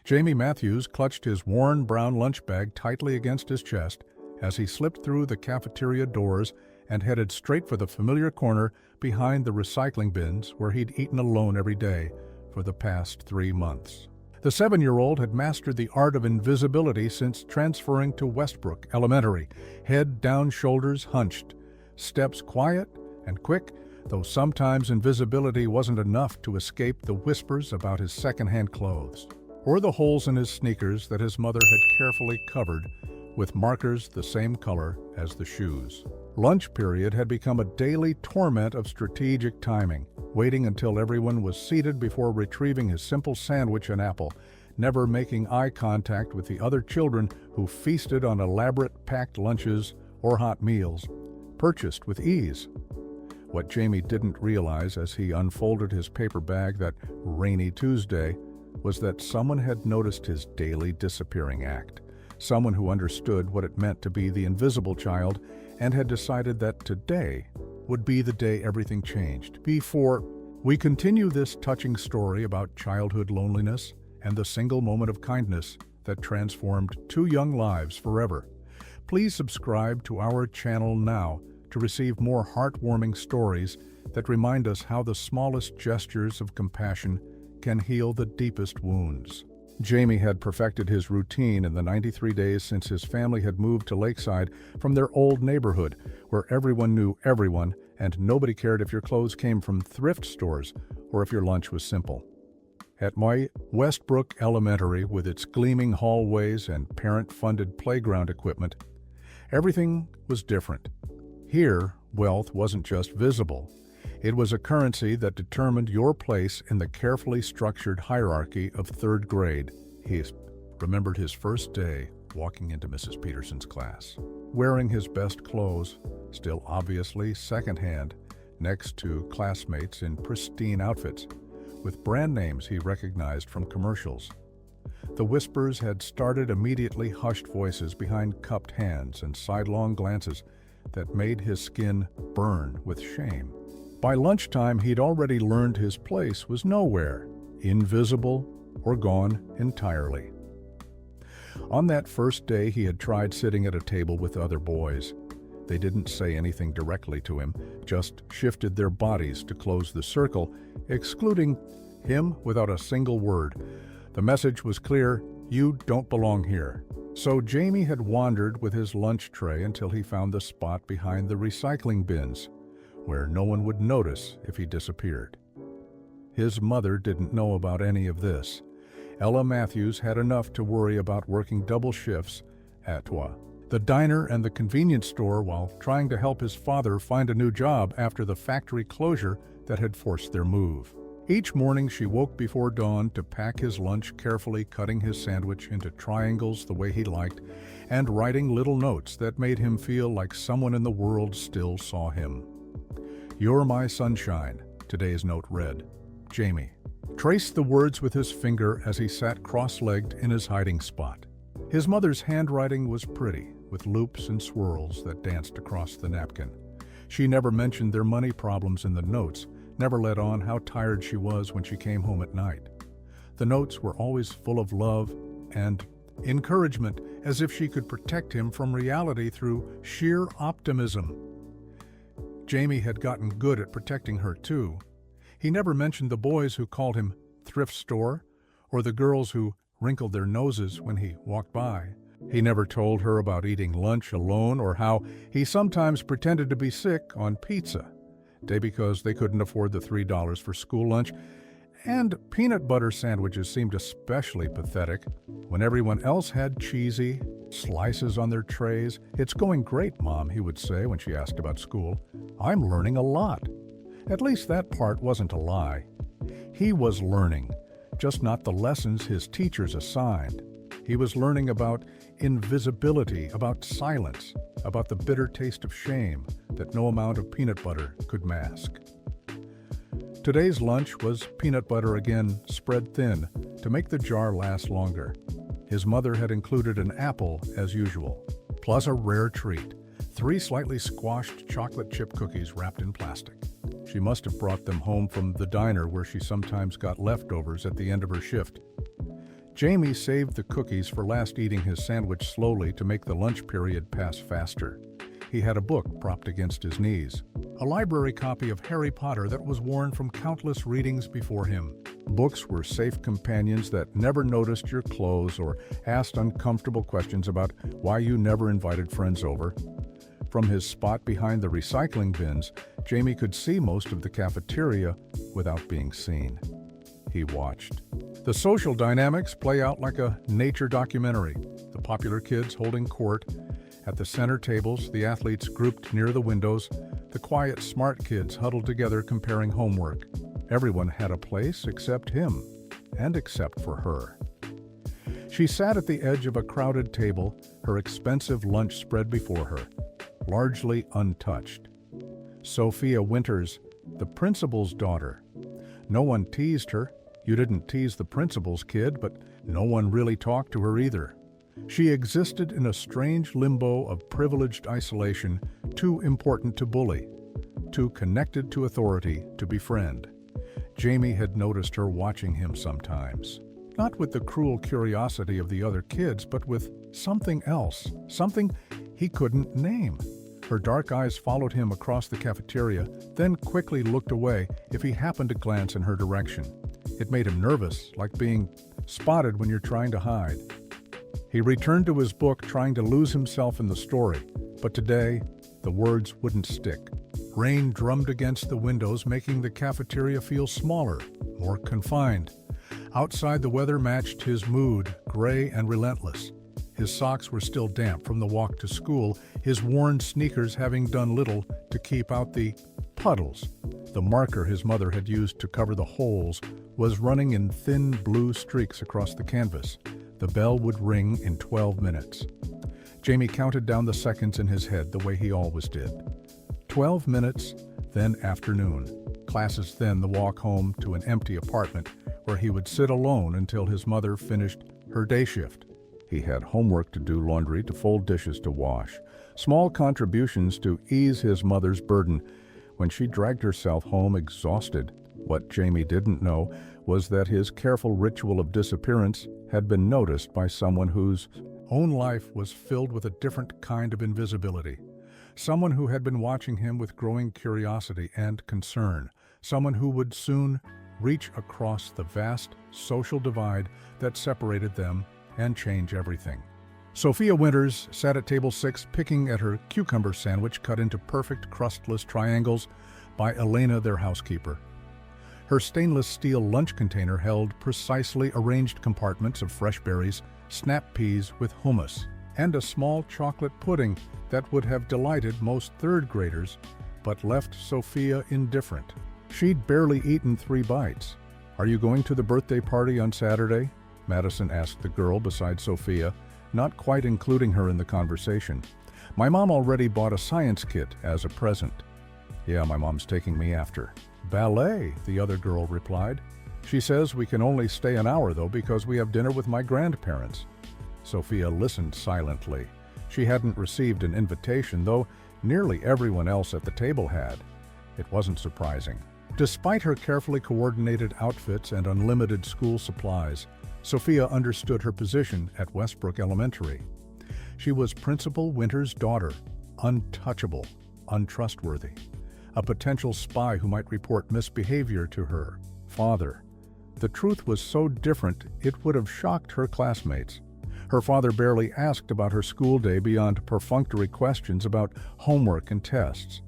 Jamie Matthews clutched his worn brown lunch bag tightly against his chest as he slipped through the cafeteria doors and headed straight for the familiar corner behind the recycling bins where he'd eaten alone every day for the past 3 months. The 7-year-old had mastered the art of invisibility since transferring to Westbrook Elementary, head down, shoulders hunched, steps quiet and quick, though sometimes invisibility wasn't enough to escape the whispers about his secondhand clothes, or the holes in his sneakers that his mother had carefully covered with markers the same color as the shoes. Lunch period had become a daily torment of strategic timing, waiting until everyone was seated before retrieving his simple sandwich and apple, never making eye contact with the other children who feasted on elaborate packed lunches or hot meals, purchased with ease. What Jamie didn't realize as he unfolded his paper bag that rainy Tuesday was that someone had noticed his daily disappearing act, someone who understood what it meant to be the invisible child and had decided that today would be the day everything changed. Before we continue this touching story about childhood loneliness and the single moment of kindness that transformed 2 young lives forever, please subscribe to our channel now to receive more heartwarming stories that remind us how the smallest gestures of compassion can heal the deepest wounds. Jamie had perfected his routine in the 93 days since his family had moved to Lakeside from their old neighborhood, where everyone knew everyone and nobody cared if your clothes came from thrift stores or if your lunch was simple. At my Westbrook Elementary, with its gleaming hallways and parent-funded playground equipment, everything was different. Here, wealth wasn't just visible. It was a currency that determined your place in the carefully structured hierarchy of 3rd grade. He remembered his first day walking into Mrs. Peterson's class, wearing his best clothes, still obviously secondhand, next to classmates in pristine outfits, with brand names he recognized from commercials. The whispers had started immediately, hushed voices behind cupped hands and sidelong glances that made his skin burn with shame. By lunchtime, he'd already learned his place was nowhere, invisible or gone entirely. On that first day, he had tried sitting at a table with other boys. They didn't say anything directly to him, just shifted their bodies to close the circle, excluding him without a single word. The message was clear: you don't belong here. So Jamie had wandered with his lunch tray until he found the spot behind the recycling bins, where no one would notice if he disappeared. His mother didn't know about any of this. Ella Matthews had enough to worry about working double shifts at the diner and the convenience store while trying to help his father find a new job after the factory closure that had forced their move. Each morning she woke before dawn to pack his lunch, carefully cutting his sandwich into triangles the way he liked and writing little notes that made him feel like someone in the world still saw him. "You're my sunshine," today's note read. Jamie traced the words with his finger as he sat cross-legged in his hiding spot. His mother's handwriting was pretty, with loops and swirls that danced across the napkin. She never mentioned their money problems in the notes, never let on how tired she was when she came home at night. The notes were always full of love and encouragement, as if she could protect him from reality through sheer optimism. Jamie had gotten good at protecting her, too. He never mentioned the boys who called him thrift store, or the girls who wrinkled their noses when he walked by. He never told her about eating lunch alone or how he sometimes pretended to be sick on pizza day because they couldn't afford the $3 for school lunch, and peanut butter sandwiches seemed especially pathetic when everyone else had cheesy slices on their trays. "It's going great, Mom," he would say when she asked about school. "I'm learning a lot." At least that part wasn't a lie. He was learning, just not the lessons his teachers assigned. He was learning about invisibility, about silence, about the bitter taste of shame that no amount of peanut butter could mask. Today's lunch was peanut butter again, spread thin to make the jar last longer. His mother had included an apple as usual, plus a rare treat, 3 slightly squashed chocolate chip cookies wrapped in plastic. She must have brought them home from the diner where she sometimes got leftovers at the end of her shift. Jamie saved the cookies for last, eating his sandwich slowly to make the lunch period pass faster. He had a book propped against his knees, a library copy of Harry Potter that was worn from countless readings before him. Books were safe companions that never noticed your clothes or asked uncomfortable questions about why you never invited friends over. From his spot behind the recycling bins, Jamie could see most of the cafeteria without being seen. He watched. The social dynamics play out like a nature documentary. The popular kids holding court. At the center tables, the athletes grouped near the windows. The quiet, smart kids huddled together comparing homework. Everyone had a place except him, and except for her. She sat at the edge of a crowded table, her expensive lunch spread before her, largely untouched. Sophia Winters, the principal's daughter. No one teased her. You didn't tease the principal's kid, but no one really talked to her either. She existed in a strange limbo of privileged isolation, too important to bully, too connected to authority to befriend. Jamie had noticed her watching him sometimes, not with the cruel curiosity of the other kids, but with something else, something he couldn't name. Her dark eyes followed him across the cafeteria, then quickly looked away if he happened to glance in her direction. It made him nervous, like being spotted when you're trying to hide. He returned to his book, trying to lose himself in the story, but today, the words wouldn't stick. Rain drummed against the windows, making the cafeteria feel smaller, more confined. Outside, the weather matched his mood, gray and relentless. His socks were still damp from the walk to school, his worn sneakers having done little to keep out the puddles. The marker his mother had used to cover the holes was running in thin blue streaks across the canvas. The bell would ring in 12 minutes. Jamie counted down the seconds in his head the way he always did. 12 minutes, then afternoon. Classes, then the walk home to an empty apartment where he would sit alone until his mother finished her day shift. He had homework to do, laundry to fold, dishes to wash, small contributions to ease his mother's burden. When she dragged herself home exhausted, what Jamie didn't know was that his careful ritual of disappearance had been noticed by someone whose own life was filled with a different kind of invisibility. Someone who had been watching him with growing curiosity and concern. Someone who would soon reach across the vast social divide that separated them and change everything. Sophia Winters sat at table 6 picking at her cucumber sandwich cut into perfect crustless triangles by Elena, their housekeeper. Her stainless steel lunch container held precisely arranged compartments of fresh berries, snap peas with hummus, and a small chocolate pudding that would have delighted most third graders, but left Sophia indifferent. She'd barely eaten 3 bites. "Are you going to the birthday party on Saturday?" Madison asked the girl beside Sophia, not quite including her in the conversation. "My mom already bought a science kit as a present." "Yeah, my mom's taking me after." "Ballet," the other girl replied. "She says we can only stay an hour, though, because we have dinner with my grandparents." Sophia listened silently. She hadn't received an invitation, though nearly everyone else at the table had. It wasn't surprising. Despite her carefully coordinated outfits and unlimited school supplies, Sophia understood her position at Westbrook Elementary. She was Principal Winters' daughter, untouchable, untrustworthy, a potential spy who might report misbehavior to her father. The truth was so different it would have shocked her classmates. Her father barely asked about her school day beyond perfunctory questions about homework and tests.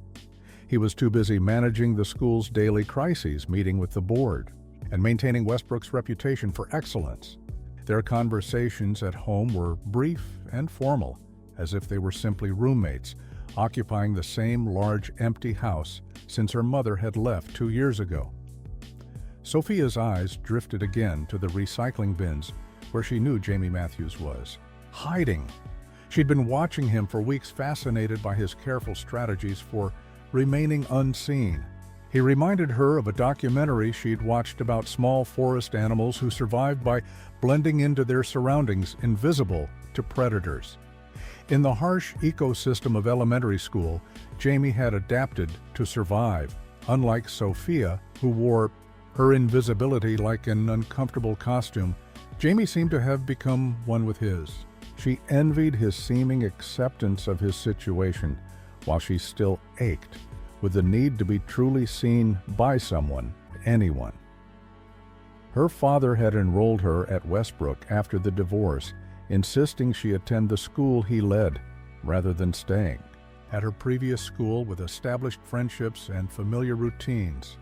He was too busy managing the school's daily crises, meeting with the board, and maintaining Westbrook's reputation for excellence. Their conversations at home were brief and formal, as if they were simply roommates, occupying the same large empty house since her mother had left 2 years ago. Sophia's eyes drifted again to the recycling bins where she knew Jamie Matthews was. Hiding. She'd been watching him for weeks, fascinated by his careful strategies for remaining unseen. He reminded her of a documentary she'd watched about small forest animals who survived by blending into their surroundings, invisible to predators. In the harsh ecosystem of elementary school, Jamie had adapted to survive, unlike Sophia, who wore her invisibility like an uncomfortable costume Jamie seemed to have become one with his. She envied his seeming acceptance of his situation, while she still ached with the need to be truly seen by someone, anyone. Her father had enrolled her at Westbrook after the divorce, insisting she attend the school he led, rather than staying at her previous school with established friendships and familiar routines.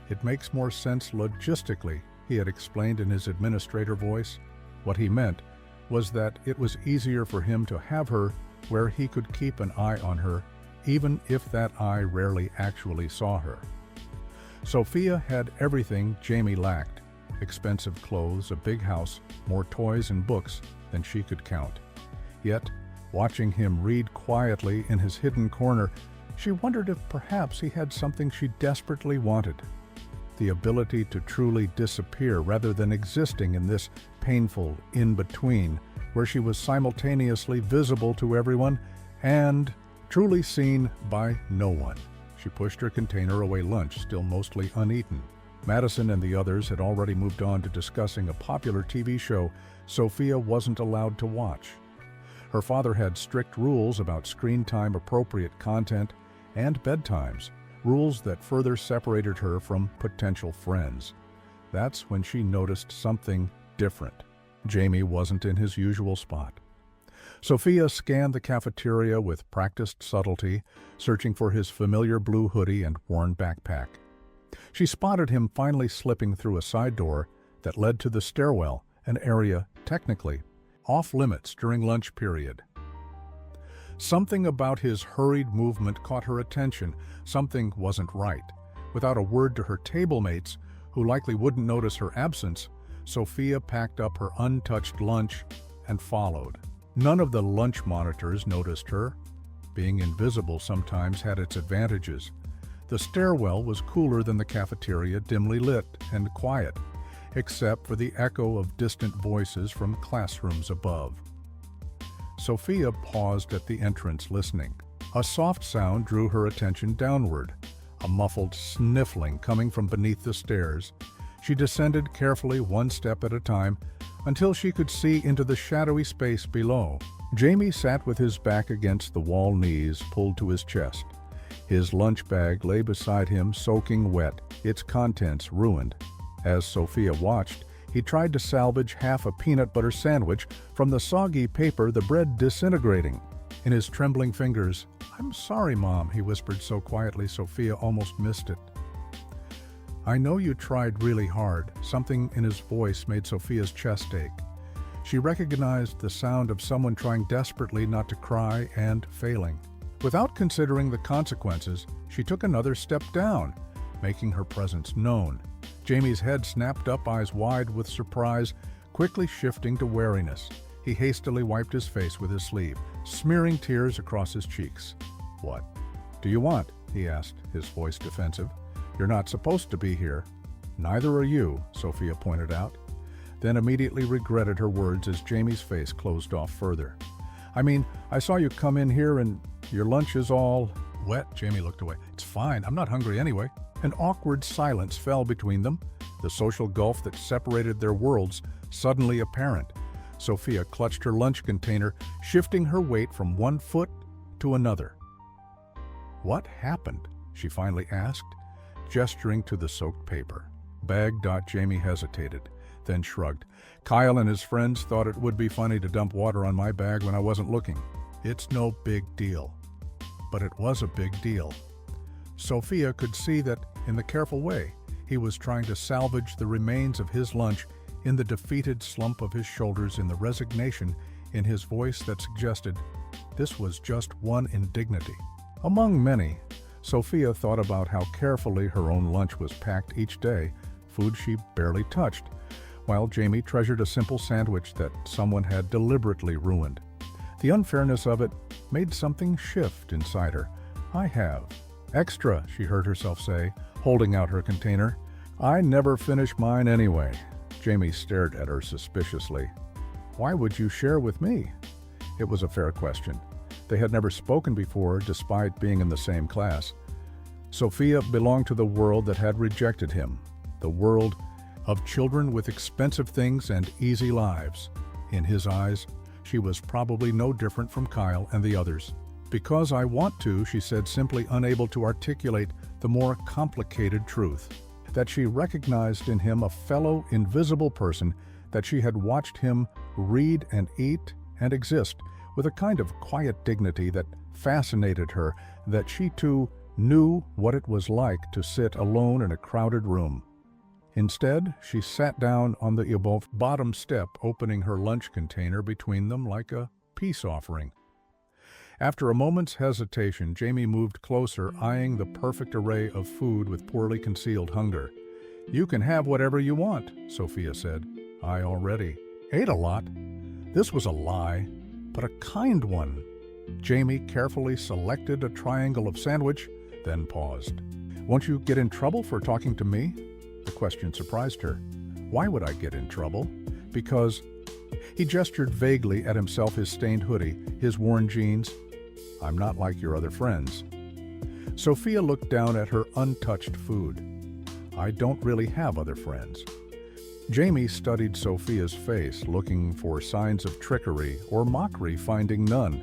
It makes more sense logistically, he had explained in his administrator voice. What he meant was that it was easier for him to have her where he could keep an eye on her, even if that eye rarely actually saw her. Sophia had everything Jamie lacked: expensive clothes, a big house, more toys and books than she could count. Yet, watching him read quietly in his hidden corner, she wondered if perhaps he had something she desperately wanted: the ability to truly disappear rather than existing in this painful in-between where she was simultaneously visible to everyone and truly seen by no one. She pushed her container away, lunch still mostly uneaten. Madison and the others had already moved on to discussing a popular TV show Sophia wasn't allowed to watch. Her father had strict rules about screen time appropriate content and bedtimes, rules that further separated her from potential friends. That's when she noticed something different. Jamie wasn't in his usual spot. Sophia scanned the cafeteria with practiced subtlety, searching for his familiar blue hoodie and worn backpack. She spotted him finally slipping through a side door that led to the stairwell, an area, technically, off-limits during lunch period. Something about his hurried movement caught her attention. Something wasn't right. Without a word to her table mates, who likely wouldn't notice her absence, Sophia packed up her untouched lunch and followed. None of the lunch monitors noticed her. Being invisible sometimes had its advantages. The stairwell was cooler than the cafeteria, dimly lit and quiet, except for the echo of distant voices from classrooms above. Sophia paused at the entrance, listening. A soft sound drew her attention downward, a muffled sniffling coming from beneath the stairs. She descended carefully, one step at a time, until she could see into the shadowy space below. Jamie sat with his back against the wall, knees pulled to his chest. His lunch bag lay beside him, soaking wet, its contents ruined. As Sophia watched, he tried to salvage half a peanut butter sandwich from the soggy paper, the bread disintegrating. In his trembling fingers, "I'm sorry, Mom," he whispered so quietly Sophia almost missed it. "I know you tried really hard." Something in his voice made Sophia's chest ache. She recognized the sound of someone trying desperately not to cry and failing. Without considering the consequences, she took another step down, making her presence known. Jamie's head snapped up, eyes wide with surprise, quickly shifting to wariness. He hastily wiped his face with his sleeve, smearing tears across his cheeks. "What do you want?" he asked, his voice defensive. "You're not supposed to be here." "Neither are you," Sophia pointed out, then immediately regretted her words as Jamie's face closed off further. "I mean, I saw you come in here and your lunch is all wet." Jamie looked away. "It's fine, I'm not hungry anyway." An awkward silence fell between them, the social gulf that separated their worlds suddenly apparent. Sophia clutched her lunch container, shifting her weight from one foot to another. "What happened?" she finally asked, gesturing to the soaked paper. "Bag." Jamie hesitated, then shrugged. "Kyle and his friends thought it would be funny to dump water on my bag when I wasn't looking. It's no big deal." But it was a big deal. Sophia could see that, in the careful way, he was trying to salvage the remains of his lunch, in the defeated slump of his shoulders, in the resignation in his voice that suggested this was just one indignity among many. Sophia thought about how carefully her own lunch was packed each day, food she barely touched, while Jamie treasured a simple sandwich that someone had deliberately ruined. The unfairness of it made something shift inside her. "I have extra," she heard herself say, holding out her container. "I never finish mine anyway." Jamie stared at her suspiciously. "Why would you share with me?" It was a fair question. They had never spoken before, despite being in the same class. Sophia belonged to the world that had rejected him, the world of children with expensive things and easy lives. In his eyes, she was probably no different from Kyle and the others. "Because I want to," she said, simply unable to articulate the more complicated truth. That she recognized in him a fellow invisible person, that she had watched him read and eat and exist with a kind of quiet dignity that fascinated her, that she too knew what it was like to sit alone in a crowded room. Instead, she sat down on the above bottom step, opening her lunch container between them like a peace offering. After a moment's hesitation, Jamie moved closer, eyeing the perfect array of food with poorly concealed hunger. "You can have whatever you want," Sophia said. "I already ate a lot." This was a lie, but a kind one. Jamie carefully selected a triangle of sandwich, then paused. "Won't you get in trouble for talking to me?" The question surprised her. Why would I get in trouble? Because... He gestured vaguely at himself, his stained hoodie, his worn jeans. "I'm not like your other friends." Sophia looked down at her untouched food. "I don't really have other friends." Jamie studied Sophia's face, looking for signs of trickery or mockery, finding none.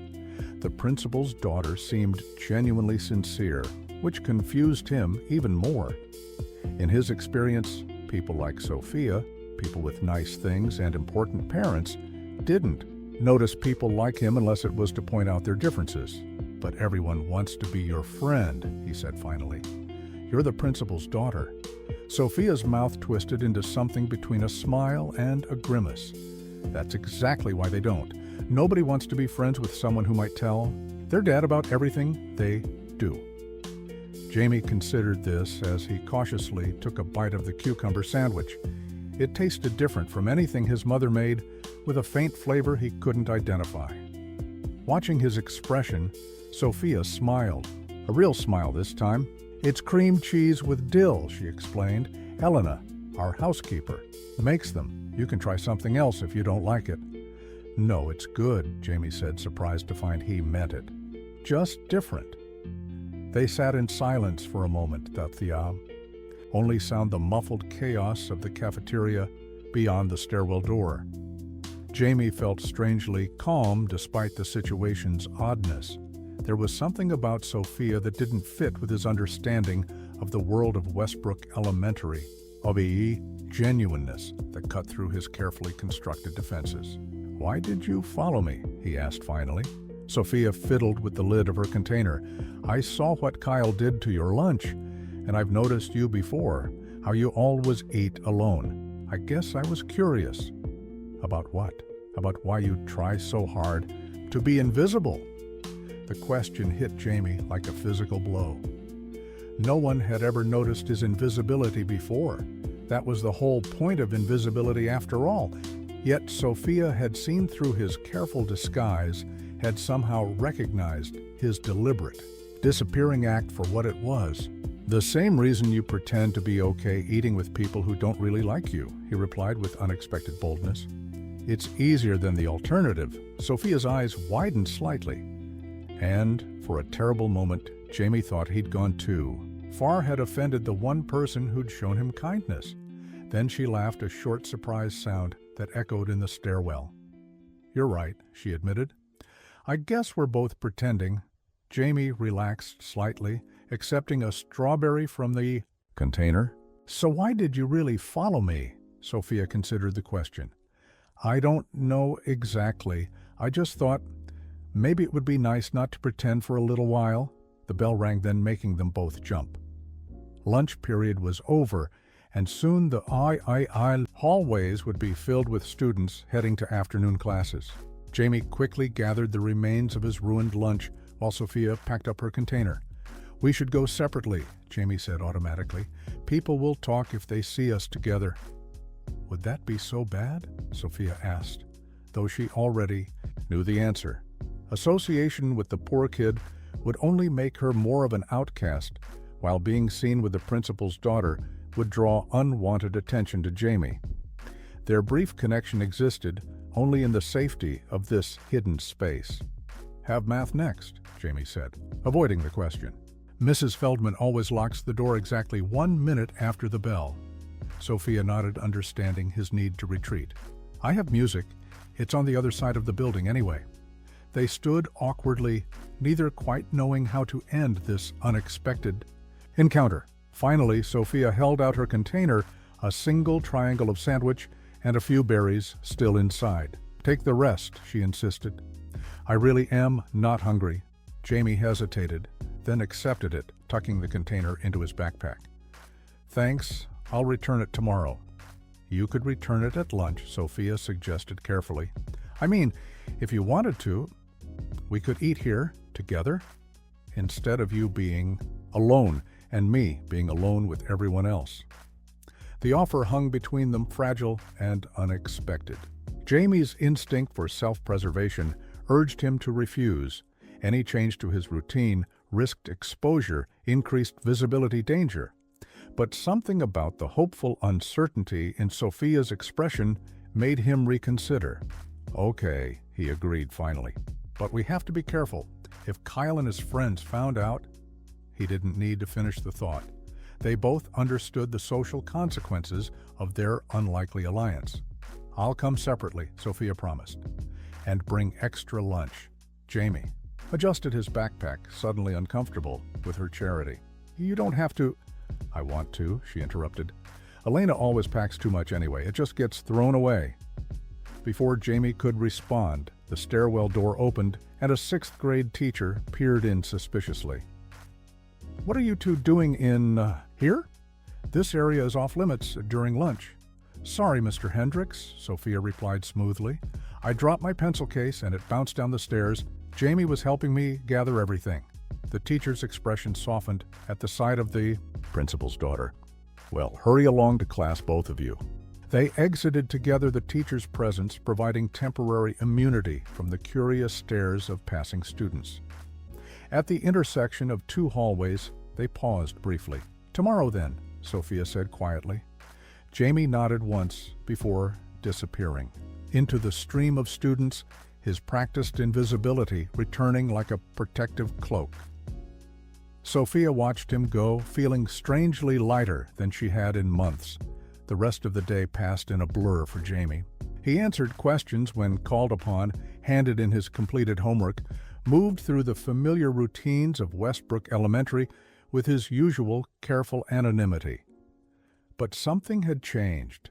The principal's daughter seemed genuinely sincere, which confused him even more. In his experience, people like Sophia, people with nice things and important parents, didn't notice people like him unless it was to point out their differences. "But everyone wants to be your friend," he said finally. "You're the principal's daughter." Sophia's mouth twisted into something between a smile and a grimace. "That's exactly why they don't. Nobody wants to be friends with someone who might tell their dad about everything they do." Jamie considered this as he cautiously took a bite of the cucumber sandwich. It tasted different from anything his mother made, with a faint flavor he couldn't identify. Watching his expression, Sophia smiled. A real smile this time. "It's cream cheese with dill," she explained. "Elena, our housekeeper, makes them. You can try something else if you don't like it." "No, it's good," Jamie said, surprised to find he meant it. "Just different." They sat in silence for a moment, thought Thea. Only sound the muffled chaos of the cafeteria beyond the stairwell door. Jamie felt strangely calm despite the situation's oddness. There was something about Sophia that didn't fit with his understanding of the world of Westbrook Elementary, of a genuineness that cut through his carefully constructed defenses. "Why did you follow me?" he asked finally. Sophia fiddled with the lid of her container. "I saw what Kyle did to your lunch, and I've noticed you before, how you always eat alone. I guess I was curious." "About what? About why you try so hard to be invisible?" The question hit Jamie like a physical blow. No one had ever noticed his invisibility before. That was the whole point of invisibility after all. Yet Sophia had seen through his careful disguise, had somehow recognized his deliberate, disappearing act for what it was. "The same reason you pretend to be okay eating with people who don't really like you," he replied with unexpected boldness. "It's easier than the alternative." Sophia's eyes widened slightly. And, for a terrible moment, Jamie thought he'd gone too far, had offended the one person who'd shown him kindness. Then she laughed, a short, surprised sound that echoed in the stairwell. "You're right," she admitted. "I guess we're both pretending." Jamie relaxed slightly, accepting a strawberry from the container. "So why did you really follow me?" Sophia considered the question. "I don't know exactly. I just thought maybe it would be nice not to pretend for a little while." The bell rang, then making them both jump. Lunch period was over, and soon the I hallways would be filled with students heading to afternoon classes. Jamie quickly gathered the remains of his ruined lunch while Sophia packed up her container. "We should go separately," Jamie said automatically. "People will talk if they see us together." "Would that be so bad?" Sophia asked, though she already knew the answer. Association with the poor kid would only make her more of an outcast, while being seen with the principal's daughter would draw unwanted attention to Jamie. Their brief connection existed only in the safety of this hidden space. "Have math next," Jamie said, avoiding the question. "Mrs. Feldman always locks the door exactly 1 minute after the bell." Sophia nodded, understanding his need to retreat. I have music. It's on the other side of the building anyway. They stood awkwardly, neither quite knowing how to end this unexpected encounter. Finally, Sophia held out her container, a single triangle of sandwich, and a few berries still inside. Take the rest, she insisted. I really am not hungry. Jamie hesitated, then accepted it, tucking the container into his backpack. Thanks, I'll return it tomorrow. You could return it at lunch, Sophia suggested carefully. I mean, if you wanted to, we could eat here together, instead of you being alone and me being alone with everyone else. The offer hung between them, fragile and unexpected. Jamie's instinct for self-preservation urged him to refuse. Any change to his routine risked exposure, increased visibility danger. But something about the hopeful uncertainty in Sophia's expression made him reconsider. Okay, he agreed finally. But we have to be careful. If Kyle and his friends found out, he didn't need to finish the thought. They both understood the social consequences of their unlikely alliance. I'll come separately, Sophia promised, and bring extra lunch. Jamie adjusted his backpack, suddenly uncomfortable with her charity. You don't have to. I want to, she interrupted. Elena always packs too much anyway. It just gets thrown away. Before Jamie could respond, the stairwell door opened and a sixth-grade teacher peered in suspiciously. What are you two doing in here? This area is off-limits during lunch. Sorry, Mr. Hendricks, Sophia replied smoothly. I dropped my pencil case and it bounced down the stairs. Jamie was helping me gather everything. The teacher's expression softened at the sight of the principal's daughter. Well, hurry along to class, both of you. They exited together, the teacher's presence providing temporary immunity from the curious stares of passing students. At the intersection of two hallways, they paused briefly. Tomorrow then, Sophia said quietly. Jamie nodded once before disappearing into the stream of students, his practiced invisibility returning like a protective cloak. Sophia watched him go, feeling strangely lighter than she had in months. The rest of the day passed in a blur for Jamie. He answered questions when called upon, handed in his completed homework, moved through the familiar routines of Westbrook Elementary with his usual careful anonymity. But something had changed.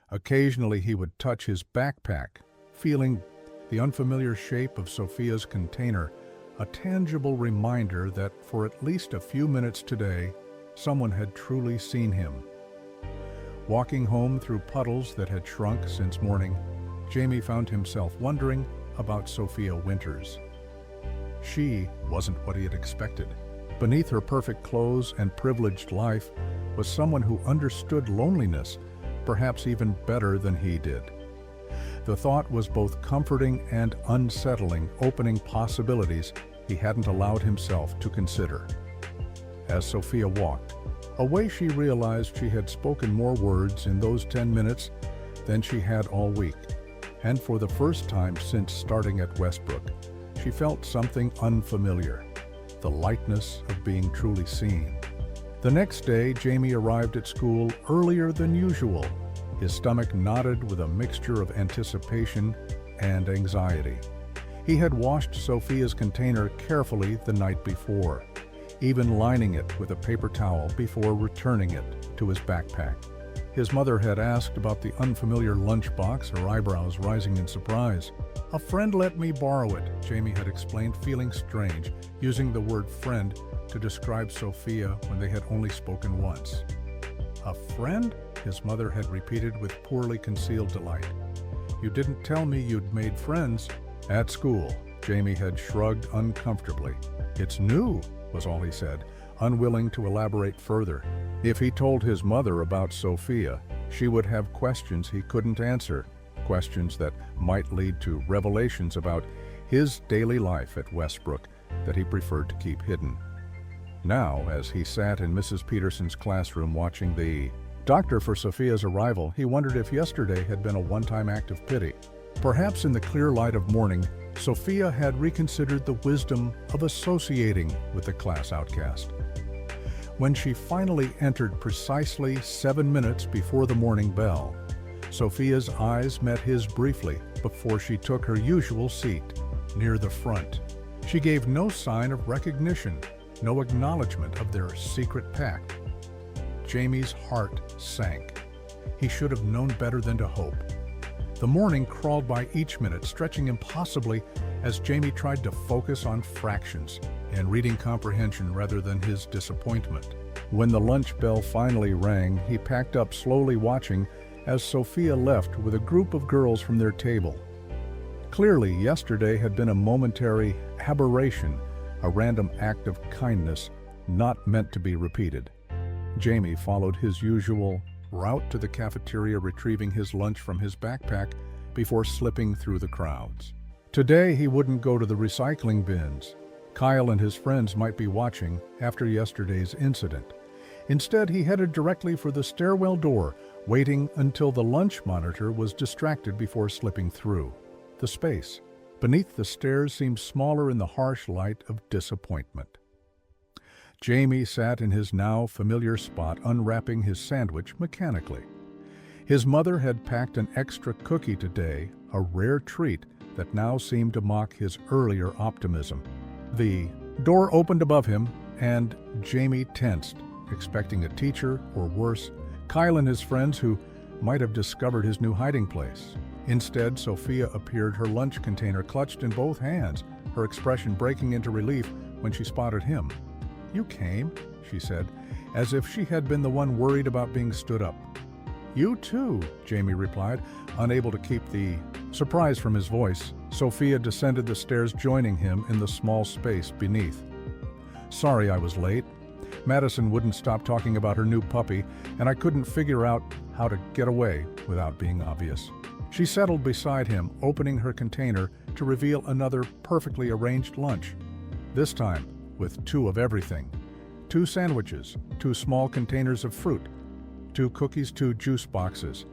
Occasionally he would touch his backpack, feeling the unfamiliar shape of Sophia's container, a tangible reminder that for at least a few minutes today, someone had truly seen him. Walking home through puddles that had shrunk since morning, Jamie found himself wondering about Sophia Winters. She wasn't what he had expected. Beneath her perfect clothes and privileged life was someone who understood loneliness, perhaps even better than he did. The thought was both comforting and unsettling, opening possibilities he hadn't allowed himself to consider. As Sophia walked away, she realized she had spoken more words in those 10 minutes than she had all week. And for the first time since starting at Westbrook, she felt something unfamiliar, the lightness of being truly seen. The next day, Jamie arrived at school earlier than usual. His stomach knotted with a mixture of anticipation and anxiety. He had washed Sophia's container carefully the night before, even lining it with a paper towel before returning it to his backpack. His mother had asked about the unfamiliar lunchbox, her eyebrows rising in surprise. A friend let me borrow it, Jamie had explained, feeling strange, using the word friend to describe Sophia when they had only spoken once. A friend? His mother had repeated with poorly concealed delight. You didn't tell me you'd made friends at school. Jamie had shrugged uncomfortably. It's new, was all he said, unwilling to elaborate further. If he told his mother about Sophia, she would have questions he couldn't answer, questions that might lead to revelations about his daily life at Westbrook that he preferred to keep hidden. Now, as he sat in Mrs. Peterson's classroom watching the doctor for Sophia's arrival, he wondered if yesterday had been a one-time act of pity. Perhaps in the clear light of morning, Sophia had reconsidered the wisdom of associating with the class outcast. When she finally entered precisely 7 minutes before the morning bell, Sophia's eyes met his briefly before she took her usual seat, near the front. She gave no sign of recognition, no acknowledgement of their secret pact. Jamie's heart sank. He should have known better than to hope. The morning crawled by each minute, stretching impossibly as Jamie tried to focus on fractions and reading comprehension rather than his disappointment. When the lunch bell finally rang, he packed up, slowly watching as Sophia left with a group of girls from their table. Clearly, yesterday had been a momentary aberration, a random act of kindness not meant to be repeated. Jamie followed his usual route to the cafeteria, retrieving his lunch from his backpack before slipping through the crowds. Today he wouldn't go to the recycling bins. Kyle and his friends might be watching after yesterday's incident. Instead, he headed directly for the stairwell door, waiting until the lunch monitor was distracted before slipping through. The space beneath the stairs seemed smaller in the harsh light of disappointment. Jamie sat in his now familiar spot, unwrapping his sandwich mechanically. His mother had packed an extra cookie today, a rare treat that now seemed to mock his earlier optimism. The door opened above him, and Jamie tensed, expecting a teacher, or worse, Kyle and his friends who might have discovered his new hiding place. Instead, Sophia appeared, her lunch container clutched in both hands, her expression breaking into relief when she spotted him. "You came," she said, as if she had been the one worried about being stood up. "You too," Jamie replied, unable to keep the surprise from his voice. Sophia descended the stairs, joining him in the small space beneath. "Sorry I was late. Madison wouldn't stop talking about her new puppy, and I couldn't figure out how to get away without being obvious." She settled beside him, opening her container to reveal another perfectly arranged lunch. This time, with 2 of everything. 2 sandwiches, 2 small containers of fruit, 2 cookies, 2 juice boxes.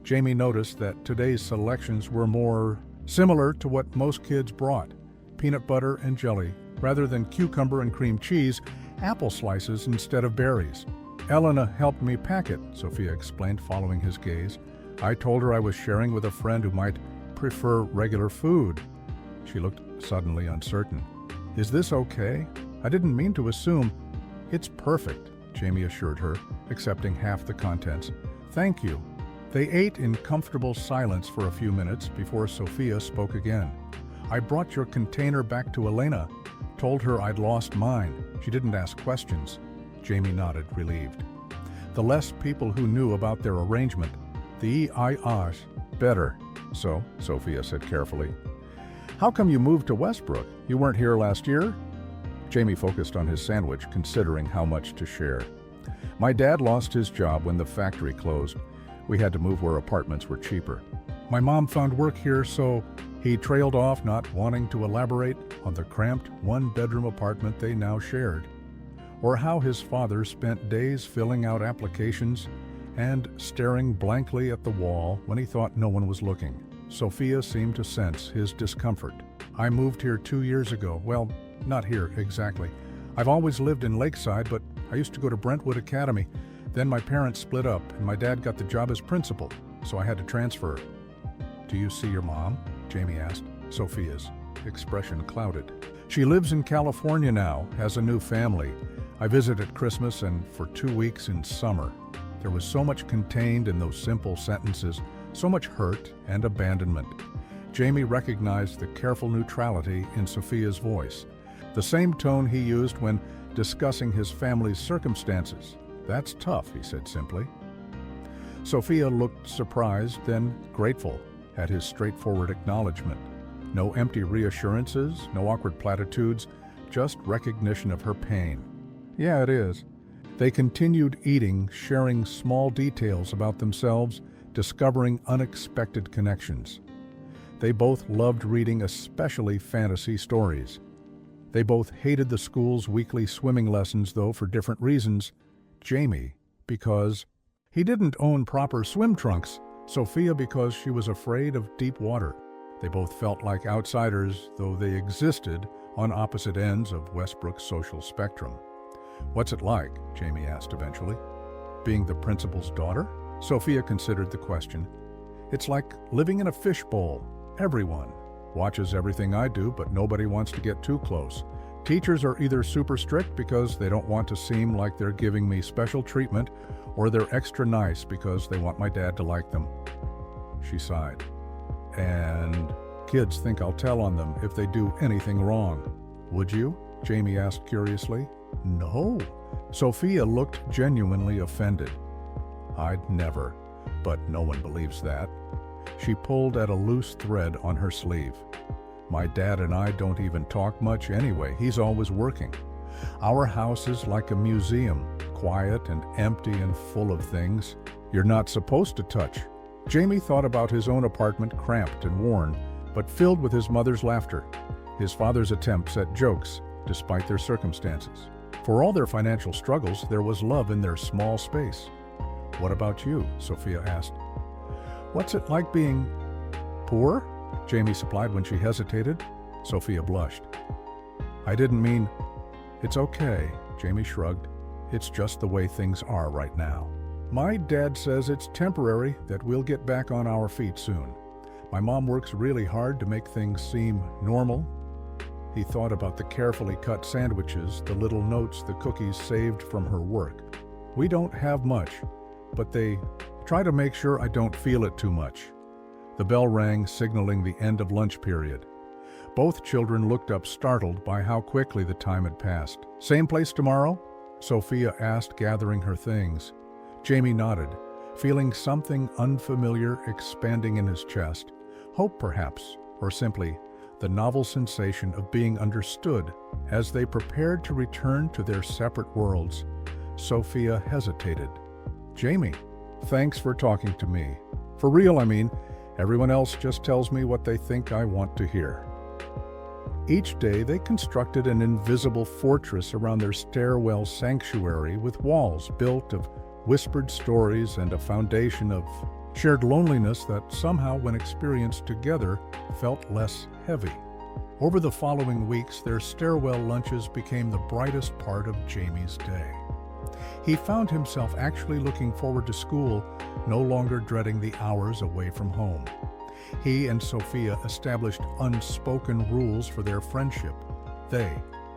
Jamie noticed that today's selections were more similar to what most kids brought: peanut butter and jelly, rather than cucumber and cream cheese, apple slices instead of berries. "Elena helped me pack it," Sophia explained, following his gaze. "I told her I was sharing with a friend who might prefer regular food." She looked suddenly uncertain. "Is this okay? I didn't mean to assume." "It's perfect," Jamie assured her, accepting half the contents. "Thank you." They ate in comfortable silence for a few minutes before Sophia spoke again. "I brought your container back to Elena. Told her I'd lost mine. She didn't ask questions." Jamie nodded, relieved. The less people who knew about their arrangement, the better, so Sophia said carefully. "How come you moved to Westbrook? You weren't here last year?" Jamie focused on his sandwich, considering how much to share. "My dad lost his job when the factory closed. We had to move where apartments were cheaper. My mom found work here, so..." He trailed off, not wanting to elaborate on the cramped 1-bedroom apartment they now shared, or how his father spent days filling out applications and staring blankly at the wall when he thought no one was looking. Sophia seemed to sense his discomfort. "I moved here 2 years ago. Well, not here exactly. I've always lived in Lakeside, but I used to go to Brentwood Academy. Then my parents split up, and my dad got the job as principal, so I had to transfer." "Do you see your mom?" Jamie asked. Sophia's expression clouded. "She lives in California now, has a new family. I visit at Christmas and for 2 weeks in summer." There was so much contained in those simple sentences, so much hurt and abandonment. Jamie recognized the careful neutrality in Sophia's voice, the same tone he used when discussing his family's circumstances. "That's tough," he said simply. Sophia looked surprised, then grateful at his straightforward acknowledgement. No empty reassurances, no awkward platitudes, just recognition of her pain. "Yeah, it is." They continued eating, sharing small details about themselves, discovering unexpected connections. They both loved reading, especially fantasy stories. They both hated the school's weekly swimming lessons, though for different reasons. Jamie, because he didn't own proper swim trunks. Sophia, because she was afraid of deep water. They both felt like outsiders, though they existed on opposite ends of Westbrook's social spectrum. "What's it like?" Jamie asked eventually. "Being the principal's daughter?" Sophia considered the question. "It's like living in a fishbowl. Everyone watches everything I do, but nobody wants to get too close. Teachers are either super strict because they don't want to seem like they're giving me special treatment, or they're extra nice because they want my dad to like them." She sighed. "And kids think I'll tell on them if they do anything wrong. Would you?" Jamie asked curiously. "No." Sophia looked genuinely offended. "I'd never, but no one believes that." She pulled at a loose thread on her sleeve. "My dad and I don't even talk much anyway. He's always working. Our house is like a museum, quiet and empty and full of things you're not supposed to touch." Jamie thought about his own apartment, cramped and worn, but filled with his mother's laughter, his father's attempts at jokes, despite their circumstances. For all their financial struggles, there was love in their small space. "What about you?" Sophia asked. "What's it like being poor?" Jamie supplied when she hesitated. Sophia blushed. "I didn't mean—" "It's okay," Jamie shrugged. "It's just the way things are right now. My dad says it's temporary, that we'll get back on our feet soon. My mom works really hard to make things seem normal." He thought about the carefully cut sandwiches, the little notes the cookies saved from her work. "We don't have much, but they try to make sure I don't feel it too much." The bell rang, signaling the end of lunch period. Both children looked up, startled by how quickly the time had passed. "Same place tomorrow?" Sophia asked, gathering her things. Jamie nodded, feeling something unfamiliar expanding in his chest. Hope, perhaps, or simply the novel sensation of being understood. As they prepared to return to their separate worlds, Sophia hesitated. "Jamie, thanks for talking to me. For real, I mean. Everyone else just tells me what they think I want to hear." Each day they constructed an invisible fortress around their stairwell sanctuary with walls built of whispered stories and a foundation of shared loneliness that somehow, when experienced together, felt less heavy. Over the following weeks, their stairwell lunches became the brightest part of Jamie's day. He found himself actually looking forward to school, no longer dreading the hours away from home. He and Sophia established unspoken rules for their friendship. They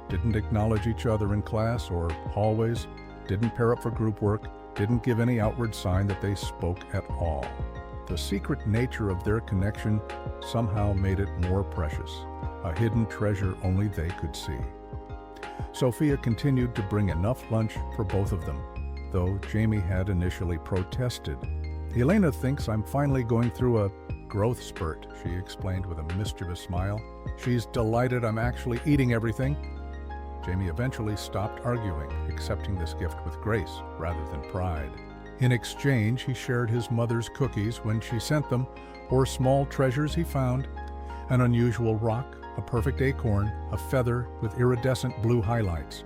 didn't acknowledge each other in class or hallways, didn't pair up for group work, didn't give any outward sign that they spoke at all. The secret nature of their connection somehow made it more precious, a hidden treasure only they could see. Sophia continued to bring enough lunch for both of them, though Jamie had initially protested. "Elena thinks I'm finally going through a growth spurt," she explained with a mischievous smile. "She's delighted I'm actually eating everything." Jamie eventually stopped arguing, accepting this gift with grace rather than pride. In exchange, he shared his mother's cookies when she sent them, or small treasures he found: an unusual rock, a perfect acorn, a feather with iridescent blue highlights.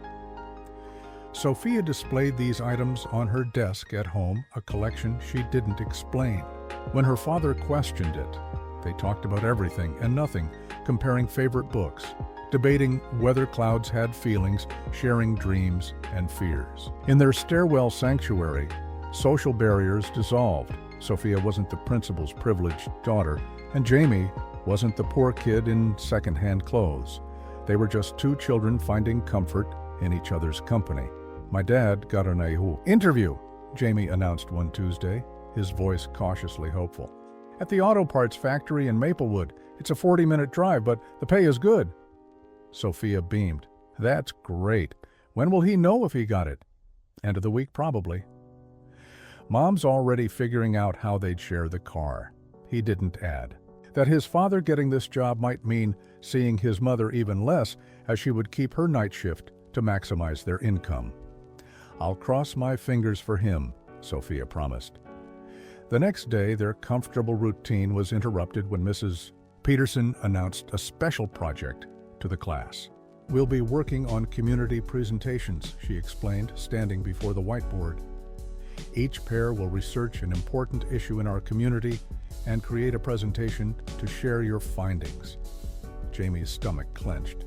Sophia displayed these items on her desk at home, a collection she didn't explain. When her father questioned it, they talked about everything and nothing, comparing favorite books, debating whether clouds had feelings, sharing dreams and fears. In their stairwell sanctuary, social barriers dissolved. Sophia wasn't the principal's privileged daughter, and Jamie wasn't the poor kid in second-hand clothes. They were just two children finding comfort in each other's company. "My dad got an interview," Jamie announced one Tuesday, his voice cautiously hopeful. "At the auto parts factory in Maplewood. It's a 40-minute drive, but the pay is good." Sophia beamed. "That's great. When will he know if he got it?" "End of the week, probably." Mom's already figuring out how they'd share the car. He didn't add that his father getting this job might mean seeing his mother even less, as she would keep her night shift to maximize their income. "I'll cross my fingers for him," Sophia promised. The next day, their comfortable routine was interrupted when Mrs. Peterson announced a special project to the class. "We'll be working on community presentations," she explained, standing before the whiteboard. "Each pair will research an important issue in our community and create a presentation to share your findings." Jamie's stomach clenched.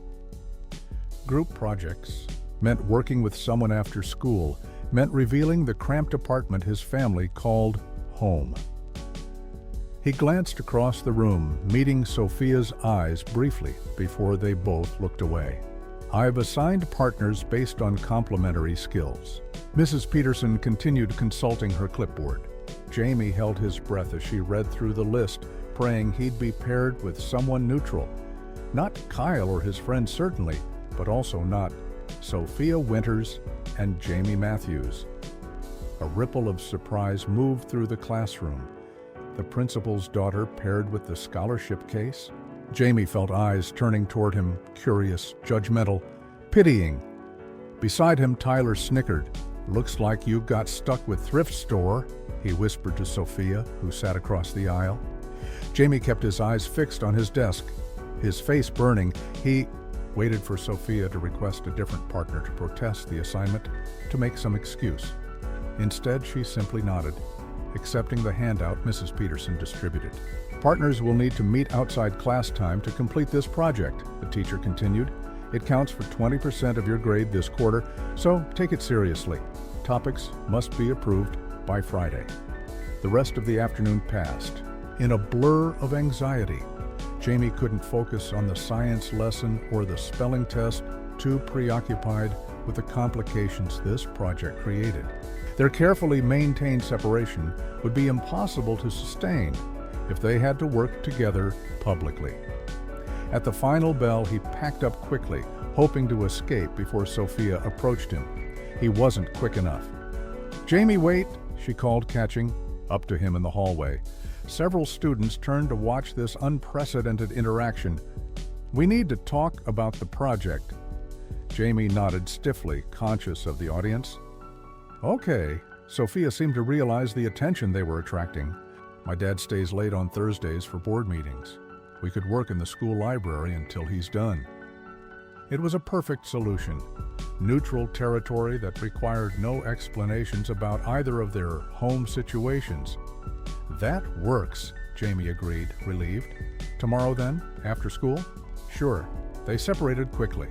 Group projects, meant working with someone after school, meant revealing the cramped apartment his family called home. He glanced across the room, meeting Sophia's eyes briefly before they both looked away. "I've assigned partners based on complementary skills." Mrs. Peterson continued consulting her clipboard. Jamie held his breath as she read through the list, praying he'd be paired with someone neutral. Not Kyle or his friend certainly, but also not Sophia Winters and Jamie Matthews. A ripple of surprise moved through the classroom. The principal's daughter paired with the scholarship case? Jamie felt eyes turning toward him, curious, judgmental, pitying. Beside him, Tyler snickered. "Looks like you got stuck with thrift store," he whispered to Sophia, who sat across the aisle. Jamie kept his eyes fixed on his desk. His face burning, he waited for Sophia to request a different partner to protest the assignment, to make some excuse. Instead, she simply nodded, accepting the handout Mrs. Peterson distributed. "Partners will need to meet outside class time to complete this project," the teacher continued. "It counts for 20% of your grade this quarter, so take it seriously. Topics must be approved by Friday." The rest of the afternoon passed in a blur of anxiety. Jamie couldn't focus on the science lesson or the spelling test, too preoccupied with the complications this project created. Their carefully maintained separation would be impossible to sustain if they had to work together publicly. At the final bell, he packed up quickly, hoping to escape before Sophia approached him. He wasn't quick enough. "Jamie, wait," she called, catching up to him in the hallway. Several students turned to watch this unprecedented interaction. "We need to talk about the project." Jamie nodded stiffly, conscious of the audience. "Okay." Sophia seemed to realize the attention they were attracting. "My dad stays late on Thursdays for board meetings. We could work in the school library until he's done." It was a perfect solution. Neutral territory that required no explanations about either of their home situations. "That works," Jamie agreed, relieved. "Tomorrow then, after school?" "Sure." They separated quickly,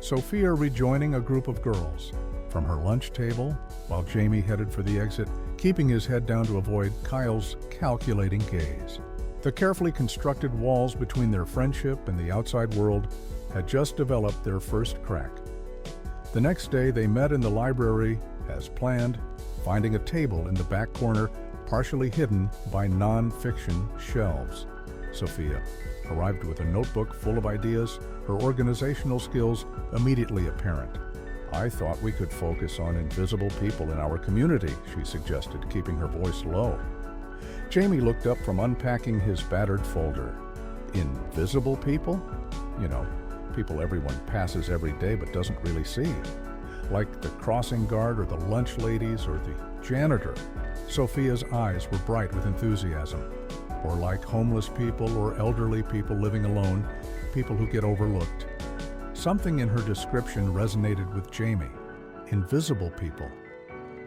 Sophia rejoining a group of girls from her lunch table, while Jamie headed for the exit, keeping his head down to avoid Kyle's calculating gaze. The carefully constructed walls between their friendship and the outside world had just developed their first crack. The next day they met in the library as planned, finding a table in the back corner partially hidden by non-fiction shelves. Sophia arrived with a notebook full of ideas, her organizational skills immediately apparent. "I thought we could focus on invisible people in our community," she suggested, keeping her voice low. Jamie looked up from unpacking his battered folder. "Invisible people? You know, people everyone passes every day but doesn't really see. Like the crossing guard or the lunch ladies or the janitor." Sophia's eyes were bright with enthusiasm. "Or like homeless people or elderly people living alone, people who get overlooked." Something in her description resonated with Jamie. Invisible people.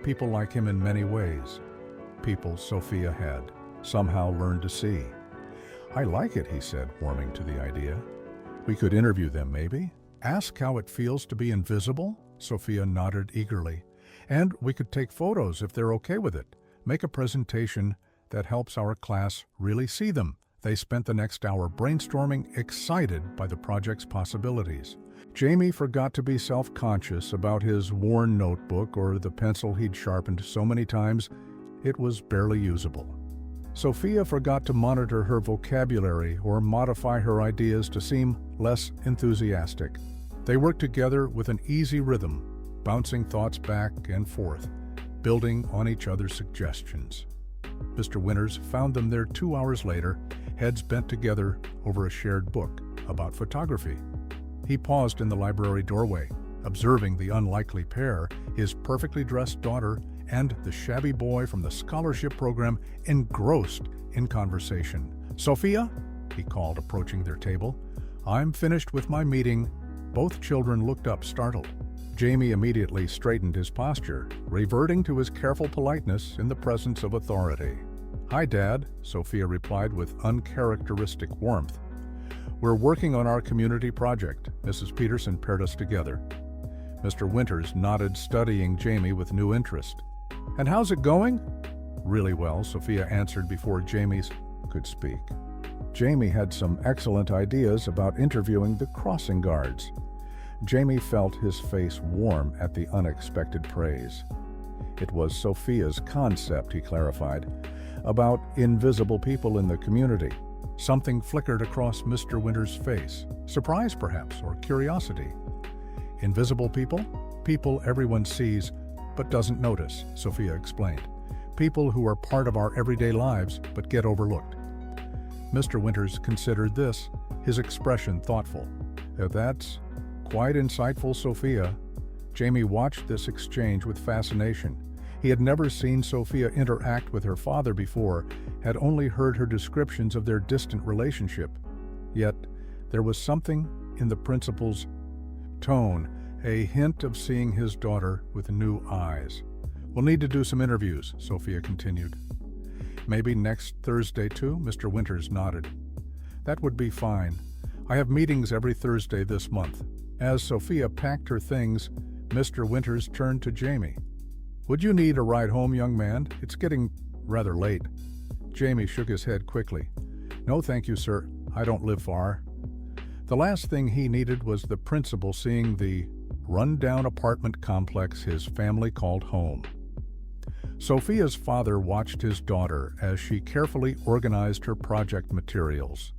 People like him in many ways. People Sophia had somehow learned to see. "I like it," he said, warming to the idea. "We could interview them, maybe? Ask how it feels to be invisible?" Sophia nodded eagerly. "And we could take photos if they're okay with it. Make a presentation that helps our class really see them." They spent the next hour brainstorming, excited by the project's possibilities. Jamie forgot to be self-conscious about his worn notebook or the pencil he'd sharpened so many times it was barely usable. Sophia forgot to monitor her vocabulary or modify her ideas to seem less enthusiastic. They worked together with an easy rhythm, bouncing thoughts back and forth, building on each other's suggestions. Mr. Winters found them there 2 hours later, heads bent together over a shared book about photography. He paused in the library doorway, observing the unlikely pair, his perfectly dressed daughter and the shabby boy from the scholarship program engrossed in conversation. "Sophia," he called, approaching their table, "I'm finished with my meeting." Both children looked up, startled. Jamie immediately straightened his posture, reverting to his careful politeness in the presence of authority. "Hi, Dad," Sophia replied with uncharacteristic warmth. "We're working on our community project. Mrs. Peterson paired us together." Mr. Winters nodded, studying Jamie with new interest. "And how's it going?" "Really well," Sophia answered before Jamie could speak. Jamie had some excellent ideas about interviewing the crossing guards. Jamie felt his face warm at the unexpected praise. It was Sophia's concept, he clarified, about invisible people in the community. Something flickered across Mr. Winters' face. Surprise, perhaps, or curiosity. Invisible people? People everyone sees but doesn't notice, Sophia explained. People who are part of our everyday lives but get overlooked. Mr. Winters considered this, his expression thoughtful. "That's quite insightful, Sophia." Jamie watched this exchange with fascination. He had never seen Sophia interact with her father before, had only heard her descriptions of their distant relationship. Yet, there was something in the principal's tone, a hint of seeing his daughter with new eyes. "We'll need to do some interviews," Sophia continued. "Maybe next Thursday too?" Mr. Winters nodded. "That would be fine. I have meetings every Thursday this month." As Sophia packed her things, Mr. Winters turned to Jamie. "Would you need a ride home, young man? It's getting rather late." Jamie shook his head quickly. "No, thank you, sir. I don't live far." The last thing he needed was the principal seeing the run-down apartment complex his family called home. Sophia's father watched his daughter as she carefully organized her project materials.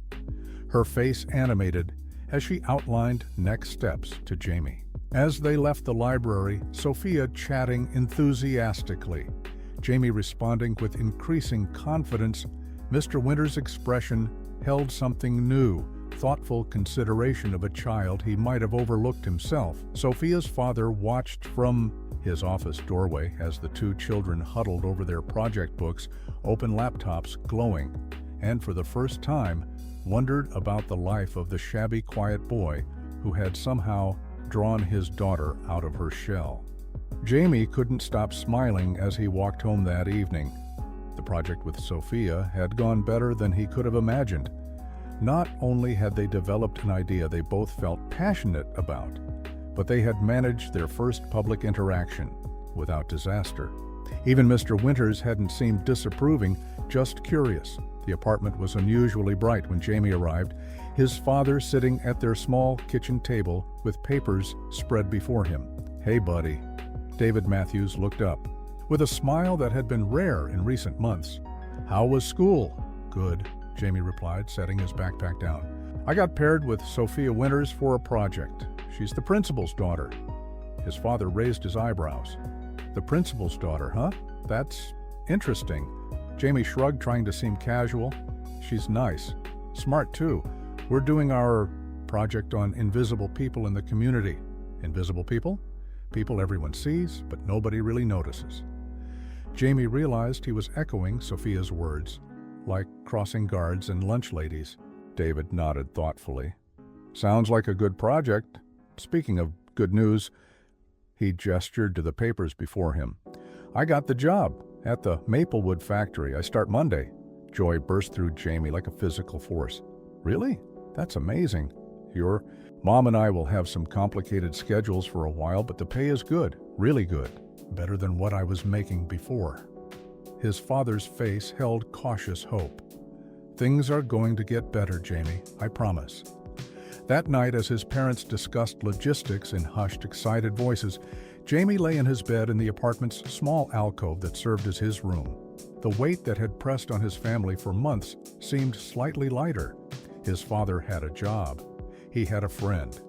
Her face animated as she outlined next steps to Jamie. As they left the library, Sophia chatting enthusiastically, Jamie responding with increasing confidence, Mr. Winters' expression held something new, thoughtful consideration of a child he might have overlooked himself. Sophia's father watched from his office doorway as the two children huddled over their project books, open laptops glowing, and for the first time wondered about the life of the shabby, quiet boy who had somehow drawn his daughter out of her shell. Jamie couldn't stop smiling as he walked home that evening. The project with Sophia had gone better than he could have imagined. Not only had they developed an idea they both felt passionate about, but they had managed their first public interaction without disaster. Even Mr. Winters hadn't seemed disapproving, just curious. The apartment was unusually bright when Jamie arrived, his father sitting at their small kitchen table with papers spread before him. "Hey, buddy." David Matthews looked up, with a smile that had been rare in recent months. "How was school?" "Good," Jamie replied, setting his backpack down. "I got paired with Sophia Winters for a project. She's the principal's daughter." His father raised his eyebrows. "The principal's daughter, huh? That's interesting." Jamie shrugged, trying to seem casual. "She's nice. Smart, too. We're doing our project on invisible people in the community." "Invisible people?" "People everyone sees, but nobody really notices." Jamie realized he was echoing Sophia's words, like crossing guards and lunch ladies. David nodded thoughtfully. "Sounds like a good project. Speaking of good news," he gestured to the papers before him. "I got the job at the Maplewood factory. I start Monday." Joy burst through Jamie like a physical force. "Really? That's amazing. Your mom and I will have some complicated schedules for a while, but the pay is good, really good. Better than what I was making before." His father's face held cautious hope. "Things are going to get better, Jamie, I promise." That night, as his parents discussed logistics in hushed, excited voices, Jamie lay in his bed in the apartment's small alcove that served as his room. The weight that had pressed on his family for months seemed slightly lighter. His father had a job. He had a friend.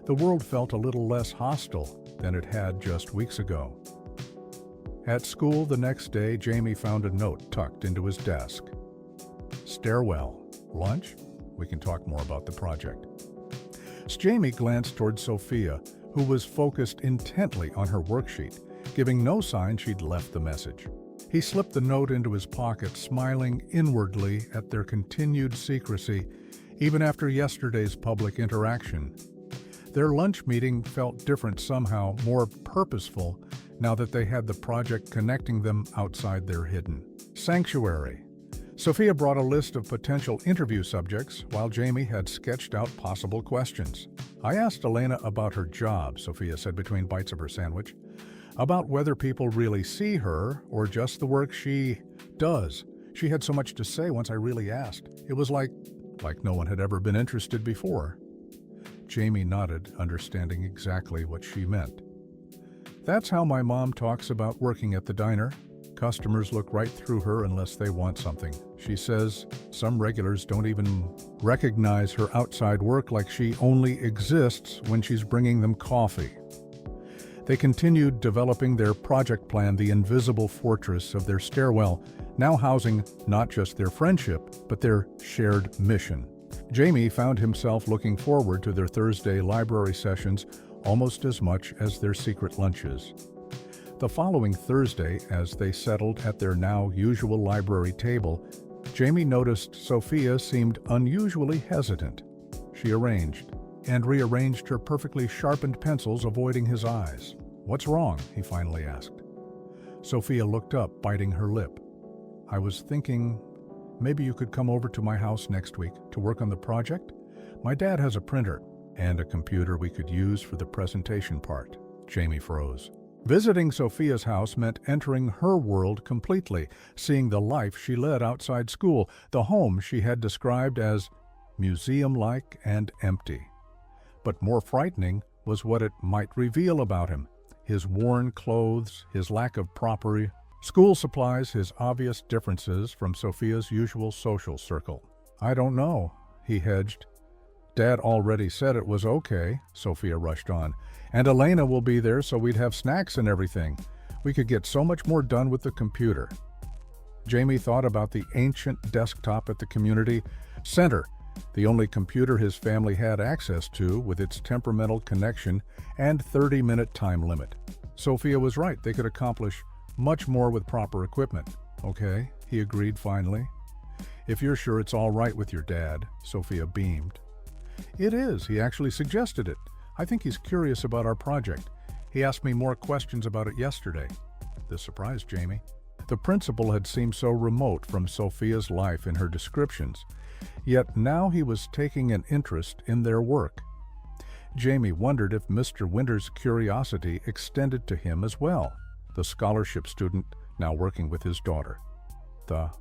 The world felt a little less hostile than it had just weeks ago. At school the next day, Jamie found a note tucked into his desk. "Stairwell. Lunch? We can talk more about the project." Jamie glanced toward Sophia, who was focused intently on her worksheet, giving no sign she'd left the message. He slipped the note into his pocket, smiling inwardly at their continued secrecy, even after yesterday's public interaction. Their lunch meeting felt different somehow, more purposeful, now that they had the project connecting them outside their hidden sanctuary. Sophia brought a list of potential interview subjects while Jamie had sketched out possible questions. I asked Elena about her job, Sophia said between bites of her sandwich, about whether people really see her or just the work she does. She had so much to say once I really asked. It was like no one had ever been interested before. Jamie nodded, understanding exactly what she meant. That's how my mom talks about working at the diner. Customers look right through her unless they want something. She says some regulars don't even recognize her outside work, like she only exists when she's bringing them coffee. They continued developing their project plan, the invisible fortress of their stairwell, now housing not just their friendship, but their shared mission. Jamie found himself looking forward to their Thursday library sessions almost as much as their secret lunches. The following Thursday, as they settled at their now usual library table, Jamie noticed Sophia seemed unusually hesitant. She arranged and rearranged her perfectly sharpened pencils, avoiding his eyes. "What's wrong?" he finally asked. Sophia looked up, biting her lip. "I was thinking maybe you could come over to my house next week to work on the project. My dad has a printer and a computer we could use for the presentation part." Jamie froze. Visiting Sophia's house meant entering her world completely, seeing the life she led outside school, the home she had described as museum-like and empty. But more frightening was what it might reveal about him: his worn clothes, his lack of proper school supplies, his obvious differences from Sophia's usual social circle. "I don't know," he hedged. "Dad already said it was okay," Sophia rushed on. "And Elena will be there, so we'd have snacks and everything. We could get so much more done with the computer." Jamie thought about the ancient desktop at the community center, the only computer his family had access to, with its temperamental connection and 30-minute time limit. Sophia was right. They could accomplish much more with proper equipment. "Okay," he agreed finally. "If you're sure it's all right with your dad," Sophia beamed. "It is. He actually suggested it. I think he's curious about our project. He asked me more questions about it yesterday." This surprised Jamie. The principal had seemed so remote from Sophia's life in her descriptions, yet now he was taking an interest in their work. Jamie wondered if Mr. Winter's curiosity extended to him as well, the scholarship student now working with his daughter. The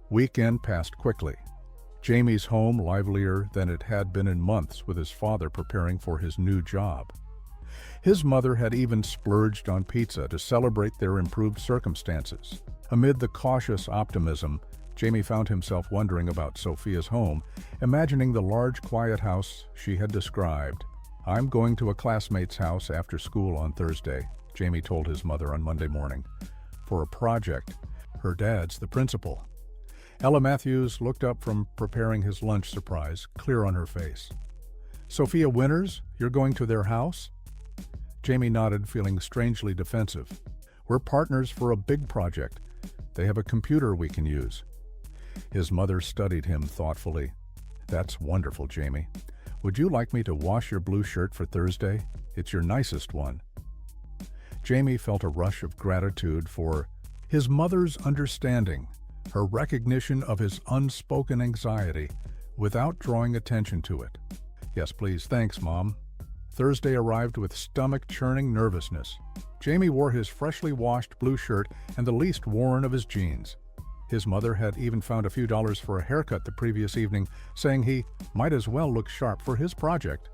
weekend passed quickly. Jamie's home livelier than it had been in months, with his father preparing for his new job. His mother had even splurged on pizza to celebrate their improved circumstances. Amid the cautious optimism, Jamie found himself wondering about Sophia's home, imagining the large, quiet house she had described. "I'm going to a classmate's house after school on Thursday," Jamie told his mother on Monday morning, "for a project." Her dad's the principal. Ella Matthews looked up from preparing his lunch, surprise clear on her face. "Sophia Winters, you're going to their house?" Jamie nodded, feeling strangely defensive. "We're partners for a big project. They have a computer we can use." His mother studied him thoughtfully. "That's wonderful, Jamie. Would you like me to wash your blue shirt for Thursday? It's your nicest one." Jamie felt a rush of gratitude for his mother's understanding, her recognition of his unspoken anxiety, without drawing attention to it. "Yes, please. Thanks, Mom." Thursday arrived with stomach-churning nervousness. Jamie wore his freshly washed blue shirt and the least worn of his jeans. His mother had even found a few dollars for a haircut the previous evening, saying he might as well look sharp for his project.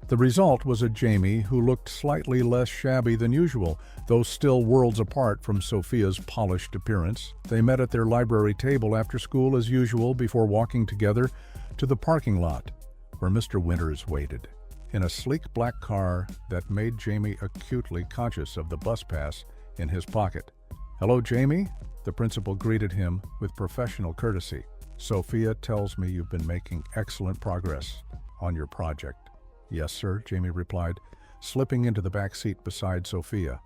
The result was a Jamie who looked slightly less shabby than usual, though still worlds apart from Sophia's polished appearance. They met at their library table after school as usual before walking together to the parking lot, where Mr. Winters waited, in a sleek black car that made Jamie acutely conscious of the bus pass in his pocket. "Hello, Jamie," the principal greeted him with professional courtesy. "Sophia tells me you've been making excellent progress on your project." "Yes, sir," Jamie replied, slipping into the back seat beside Sophia.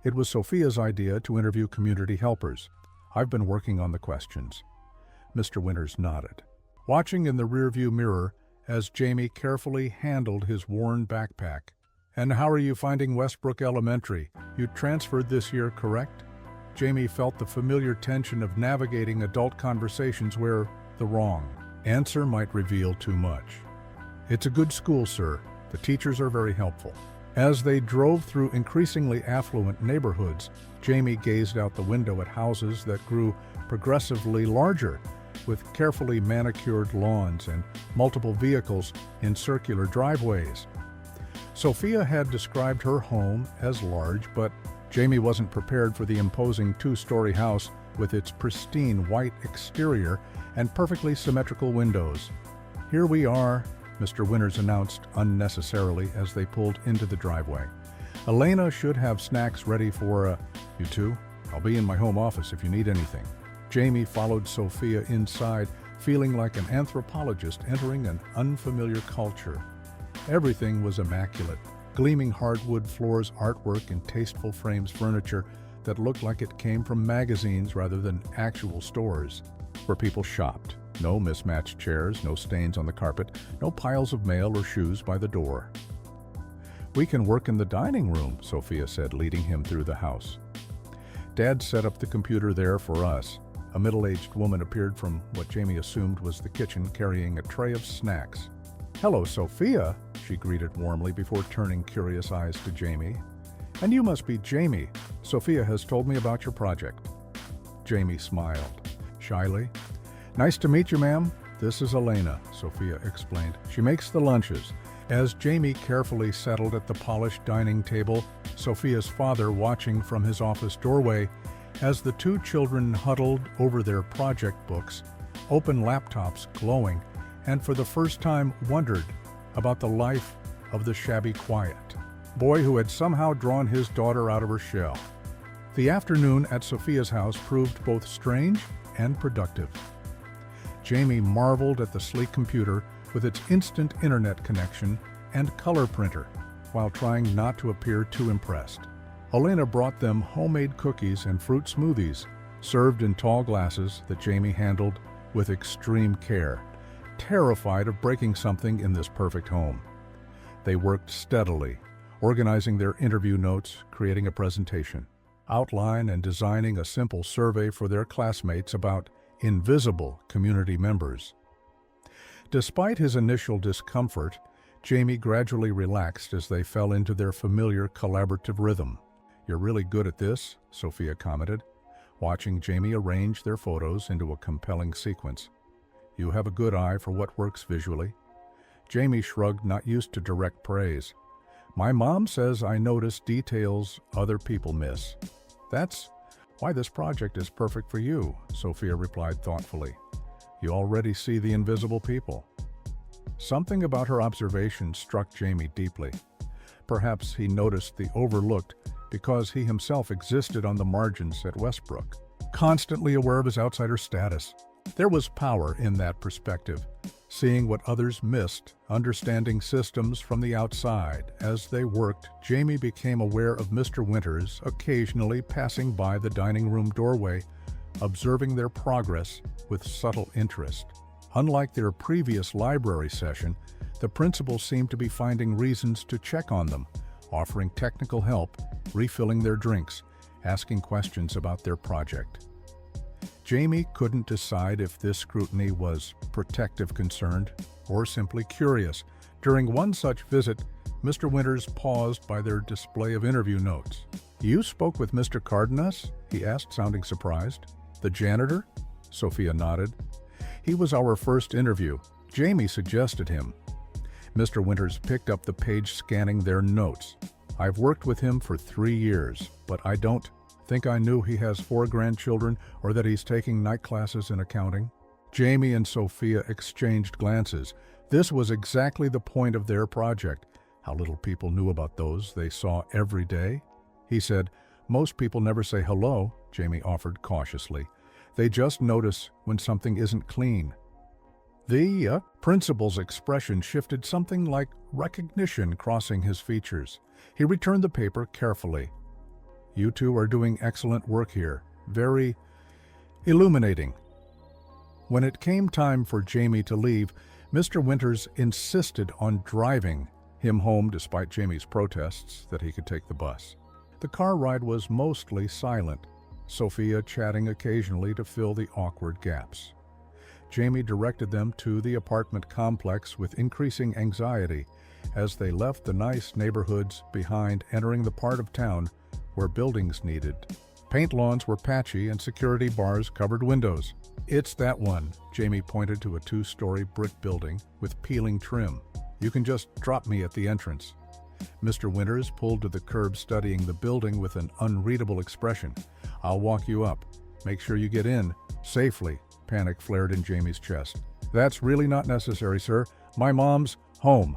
It was Sophia's idea to interview community helpers. "I've been working on the questions." Mr. Winters nodded, watching in the rearview mirror as Jamie carefully handled his worn backpack. "And how are you finding Westbrook Elementary? You transferred this year, correct?" Jamie felt the familiar tension of navigating adult conversations where the wrong answer might reveal too much. "It's a good school, sir. The teachers are very helpful." As they drove through increasingly affluent neighborhoods, Jamie gazed out the window at houses that grew progressively larger, with carefully manicured lawns and multiple vehicles in circular driveways. Sophia had described her home as large, but Jamie wasn't prepared for the imposing two-story house with its pristine white exterior and perfectly symmetrical windows. "Here we are," Mr. Winters announced unnecessarily as they pulled into the driveway. "Elena should have snacks ready for you two. I'll be in my home office if you need anything." Jamie followed Sophia inside, feeling like an anthropologist entering an unfamiliar culture. Everything was immaculate. Gleaming hardwood floors, artwork, and tasteful frames furniture that looked like it came from magazines rather than actual stores where people shopped. No mismatched chairs, no stains on the carpet, no piles of mail or shoes by the door. "We can work in the dining room," Sophia said, leading him through the house. "Dad set up the computer there for us." A middle-aged woman appeared from what Jamie assumed was the kitchen, carrying a tray of snacks. "Hello, Sophia," she greeted warmly before turning curious eyes to Jamie. "And you must be Jamie. Sophia has told me about your project." Jamie smiled shyly. "Nice to meet you, ma'am. This is Elena," Sophia explained. "She makes the lunches." As Jamie carefully settled at the polished dining table, Sophia's father watching from his office doorway, as the two children huddled over their project books, open laptops glowing, and for the first time wondered about the life of the shabby quiet boy who had somehow drawn his daughter out of her shell. The afternoon at Sophia's house proved both strange and productive. Jamie marveled at the sleek computer with its instant internet connection and color printer, while trying not to appear too impressed. Elena brought them homemade cookies and fruit smoothies, served in tall glasses that Jamie handled with extreme care, terrified of breaking something in this perfect home. They worked steadily, organizing their interview notes, creating a presentation, outline, and designing a simple survey for their classmates about invisible community members. Despite his initial discomfort, Jamie gradually relaxed as they fell into their familiar collaborative rhythm. "You're really good at this," Sophia commented, watching Jamie arrange their photos into a compelling sequence. "You have a good eye for what works visually." Jamie shrugged, not used to direct praise. "My mom says I notice details other people miss." "That's why this project is perfect for you," Sophia replied thoughtfully. "You already see the invisible people." Something about her observation struck Jamie deeply. Perhaps he noticed the overlooked because he himself existed on the margins at Westbrook, constantly aware of his outsider status. There was power in that perspective, seeing what others missed, understanding systems from the outside. As they worked, Jamie became aware of Mr. Winters occasionally passing by the dining room doorway, observing their progress with subtle interest. Unlike their previous library session, the principal seemed to be finding reasons to check on them, offering technical help, refilling their drinks, asking questions about their project. Jamie couldn't decide if this scrutiny was protective concerned or simply curious. During one such visit, Mr. Winters paused by their display of interview notes. "You spoke with Mr. Cardenas?" he asked, sounding surprised. "The janitor?" Sophia nodded. "He was our first interview. Jamie suggested him." Mr. Winters picked up the page, scanning their notes. "I've worked with him for 3 years, but I don't think I knew he has 4 grandchildren or that he's taking night classes in accounting." Jamie and Sophia exchanged glances. This was exactly the point of their project. How little people knew about those they saw every day. He said, "Most people never say hello," Jamie offered cautiously. "They just notice when something isn't clean." The principal's expression shifted, something like recognition crossing his features. He returned the paper carefully. "You two are doing excellent work here. Very illuminating." When it came time for Jamie to leave, Mr. Winters insisted on driving him home despite Jamie's protests that he could take the bus. The car ride was mostly silent. Sophia chatting occasionally to fill the awkward gaps. Jamie directed them to the apartment complex with increasing anxiety as they left the nice neighborhoods behind, entering the part of town where buildings needed. Paint lawns were patchy and security bars covered windows. "It's that one," Jamie pointed to a 2-story brick building with peeling trim. "You can just drop me at the entrance." Mr. Winters pulled to the curb, studying the building with an unreadable expression. "I'll walk you up. Make sure you get in safely." Panic flared in Jamie's chest. "That's really not necessary, sir. My mom's home."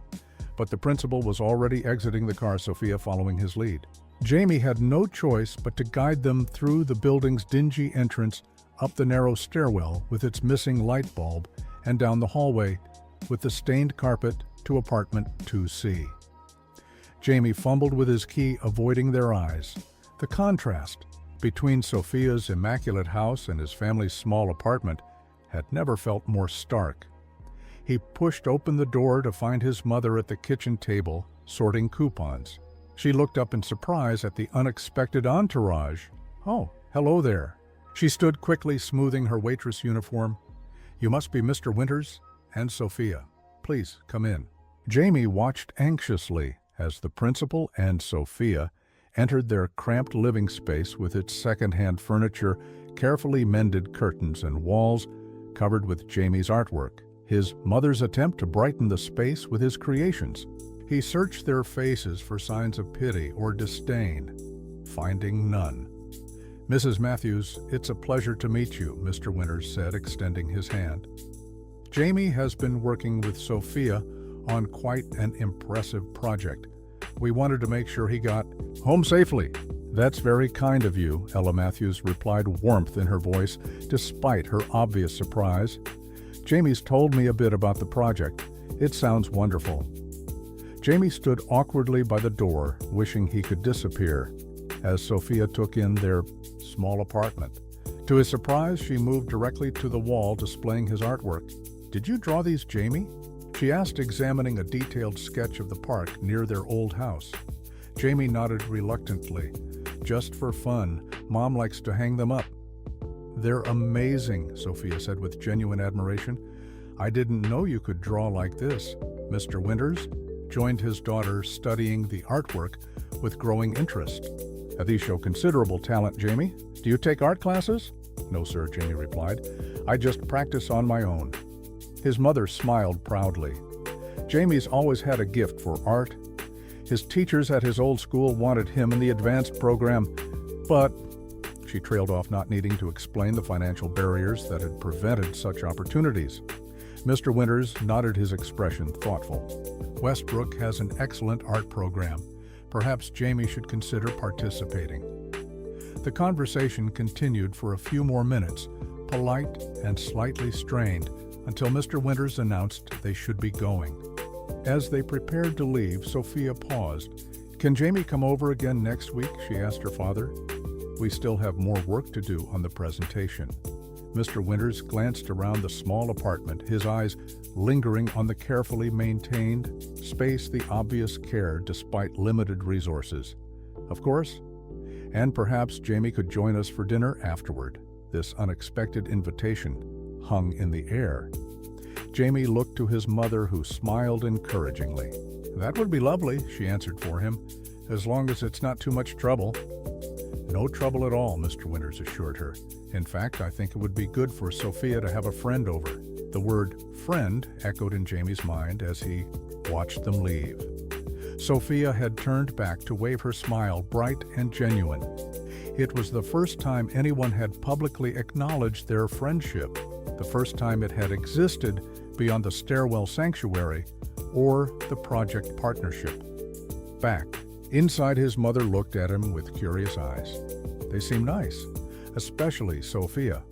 But the principal was already exiting the car, Sophia following his lead. Jamie had no choice but to guide them through the building's dingy entrance, up the narrow stairwell with its missing light bulb, and down the hallway with the stained carpet to apartment 2C. Jamie fumbled with his key, avoiding their eyes. The contrast between Sophia's immaculate house and his family's small apartment had never felt more stark. He pushed open the door to find his mother at the kitchen table, sorting coupons. She looked up in surprise at the unexpected entourage. "Oh, hello there." She stood quickly, smoothing her waitress uniform. "You must be Mr. Winters and Sophia. Please come in." Jamie watched anxiously as the principal and Sophia entered their cramped living space with its second-hand furniture, carefully mended curtains, and walls covered with Jamie's artwork, his mother's attempt to brighten the space with his creations. He searched their faces for signs of pity or disdain, finding none. "Mrs. Matthews, it's a pleasure to meet you," Mr. Winters said, extending his hand. "Jamie has been working with Sophia on quite an impressive project. We wanted to make sure he got home safely." "That's very kind of you," Ella Matthews replied, warmth in her voice, despite her obvious surprise. "Jamie's told me a bit about the project. It sounds wonderful." Jamie stood awkwardly by the door, wishing he could disappear, as Sophia took in their small apartment. To his surprise, she moved directly to the wall displaying his artwork. "Did you draw these, Jamie?" she asked, examining a detailed sketch of the park near their old house. Jamie nodded reluctantly. "Just for fun. Mom likes to hang them up." "They're amazing," Sophia said with genuine admiration. "I didn't know you could draw like this." Mr. Winters joined his daughter, studying the artwork with growing interest. "These show considerable talent, Jamie. Do you take art classes?" "No, sir," Jamie replied. "I just practice on my own." His mother smiled proudly. Jamie's always had a gift for art. His teachers at his old school wanted him in the advanced program, but she trailed off, not needing to explain the financial barriers that had prevented such opportunities. Mr. Winters nodded, his expression thoughtful. "Westbrook has an excellent art program. Perhaps Jamie should consider participating." The conversation continued for a few more minutes, polite and slightly strained, until Mr. Winters announced they should be going. As they prepared to leave, Sophia paused. "Can Jamie come over again next week?" she asked her father. "We still have more work to do on the presentation." Mr. Winters glanced around the small apartment, his eyes lingering on the carefully maintained space, the obvious care despite limited resources. "Of course. And perhaps Jamie could join us for dinner afterward." This unexpected invitation hung in the air. Jamie looked to his mother, who smiled encouragingly. "That would be lovely," she answered for him, "as long as it's not too much trouble." "No trouble at all," Mr. Winters assured her. "In fact, I think it would be good for Sophia to have a friend over." The word "friend" echoed in Jamie's mind as he watched them leave. Sophia had turned back to wave her smile, bright and genuine. It was the first time anyone had publicly acknowledged their friendship, the first time it had existed beyond the stairwell sanctuary or the project partnership. Back inside, his mother looked at him with curious eyes. "They seem nice, especially Sophia."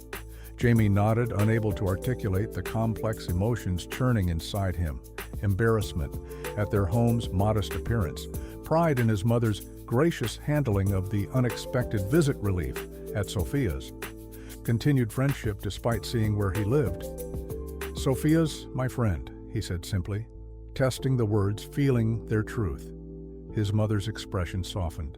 Jamie nodded, unable to articulate the complex emotions churning inside him. Embarrassment at their home's modest appearance, pride in his mother's gracious handling of the unexpected visit, relief at Sophia's, continued friendship despite seeing where he lived. "Sophia's my friend," he said simply, testing the words, feeling their truth. His mother's expression softened.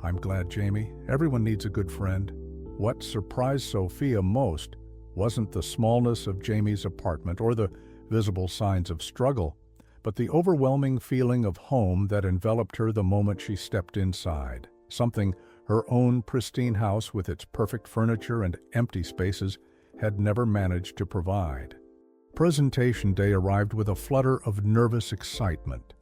"I'm glad, Jamie. Everyone needs a good friend." What surprised Sophia most wasn't the smallness of Jamie's apartment or the visible signs of struggle, but the overwhelming feeling of home that enveloped her the moment she stepped inside, something her own pristine house with its perfect furniture and empty spaces had never managed to provide. Presentation day arrived with a flutter of nervous excitement.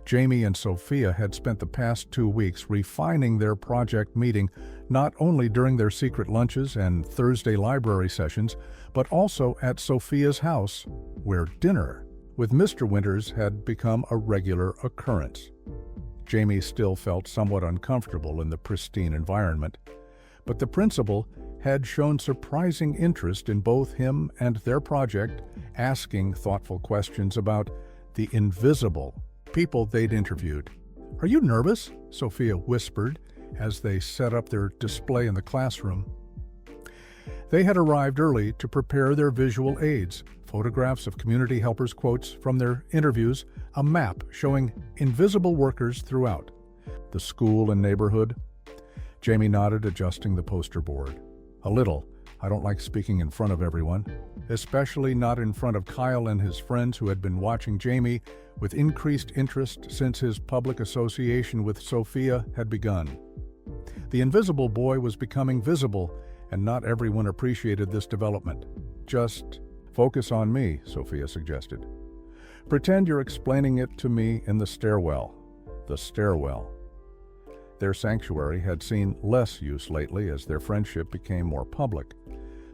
Jamie and Sophia had spent the past 2 weeks refining their project meeting not only during their secret lunches and Thursday library sessions, but also at Sophia's house, where dinner with Mr. Winters had become a regular occurrence. Jamie still felt somewhat uncomfortable in the pristine environment, but the principal had shown surprising interest in both him and their project, asking thoughtful questions about the invisible people they'd interviewed. "Are you nervous?" Sophia whispered as they set up their display in the classroom. They had arrived early to prepare their visual aids, photographs of community helpers' quotes from their interviews, a map showing invisible workers throughout the school and neighborhood. Jamie nodded, adjusting the poster board. "A little. I don't like speaking in front of everyone, especially not in front of Kyle and his friends who had been watching Jamie with increased interest since his public association with Sophia had begun. The invisible boy was becoming visible, and not everyone appreciated this development. "Just focus on me," Sophia suggested. "Pretend you're explaining it to me in the stairwell." The stairwell. Their sanctuary had seen less use lately as their friendship became more public.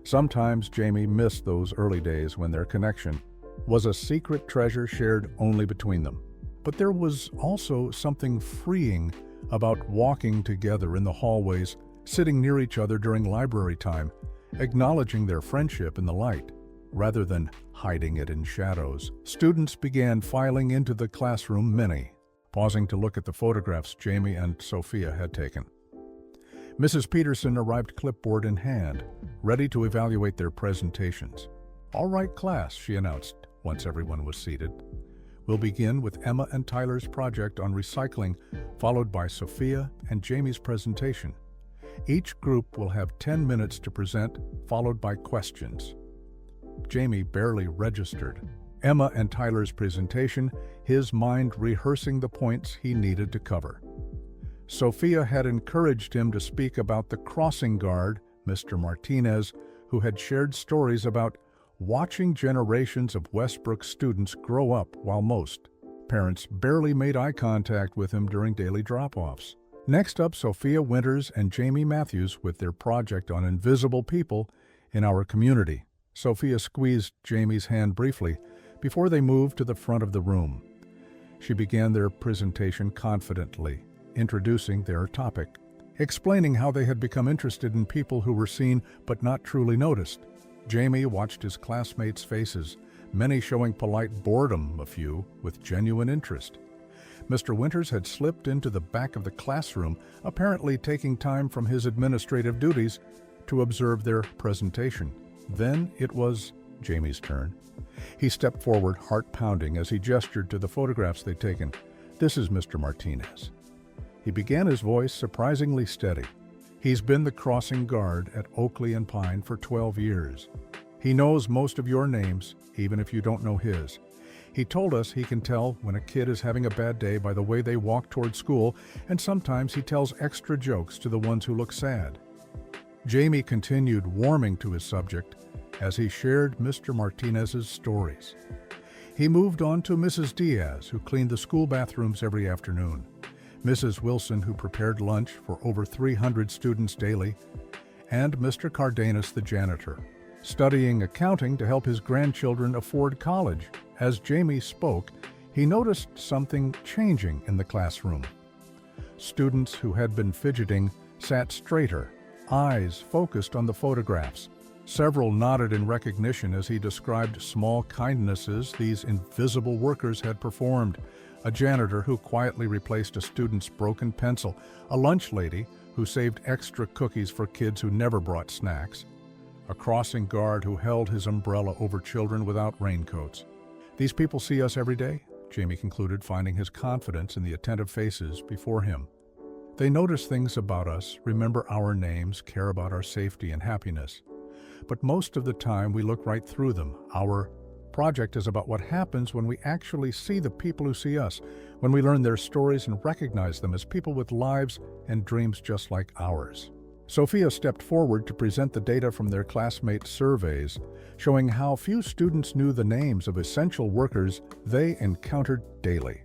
Sometimes Jamie missed those early days when their connection was a secret treasure shared only between them. But there was also something freeing about walking together in the hallways, sitting near each other during library time, acknowledging their friendship in the light, rather than hiding it in shadows. Students began filing into the classroom, many pausing to look at the photographs Jamie and Sophia had taken. Mrs. Peterson arrived, clipboard in hand, ready to evaluate their presentations. "All right, class," she announced once everyone was seated. "We'll begin with Emma and Tyler's project on recycling, followed by Sophia and Jamie's presentation. Each group will have 10 minutes to present, followed by questions." Jamie barely registered Emma and Tyler's presentation, his mind rehearsing the points he needed to cover. Sophia had encouraged him to speak about the crossing guard, Mr. Martinez, who had shared stories about watching generations of Westbrook students grow up while most parents barely made eye contact with him during daily drop-offs. Next up, Sophia Winters and Jamie Matthews with their project on invisible people in our community. Sophia squeezed Jamie's hand briefly before they moved to the front of the room. She began their presentation confidently, introducing their topic, explaining how they had become interested in people who were seen but not truly noticed. Jamie watched his classmates' faces, many showing polite boredom, a few with genuine interest. Mr. Winters had slipped into the back of the classroom, apparently taking time from his administrative duties to observe their presentation. Then it was Jamie's turn. He stepped forward, heart pounding, as he gestured to the photographs they'd taken. "This is Mr. Martinez." He began, his voice surprisingly steady. "He's been the crossing guard at Oakley and Pine for 12 years. He knows most of your names, even if you don't know his. He told us he can tell when a kid is having a bad day by the way they walk toward school, and sometimes he tells extra jokes to the ones who look sad." Jamie continued, warming to his subject as he shared Mr. Martinez's stories. He moved on to Mrs. Diaz, who cleaned the school bathrooms every afternoon, Mrs. Wilson, who prepared lunch for over 300 students daily, and Mr. Cardenas, the janitor, studying accounting to help his grandchildren afford college. As Jamie spoke, he noticed something changing in the classroom. Students who had been fidgeting sat straighter, eyes focused on the photographs. Several nodded in recognition as he described small kindnesses these invisible workers had performed. A janitor who quietly replaced a student's broken pencil, a lunch lady who saved extra cookies for kids who never brought snacks, a crossing guard who held his umbrella over children without raincoats. "These people see us every day," Jamie concluded, finding his confidence in the attentive faces before him. They notice things about us, remember our names, care about our safety and happiness. But most of the time we look right through them. Our project is about what happens when we actually see the people who see us, when we learn their stories and recognize them as people with lives and dreams just like ours. Sophia stepped forward to present the data from their classmate surveys, showing how few students knew the names of essential workers they encountered daily.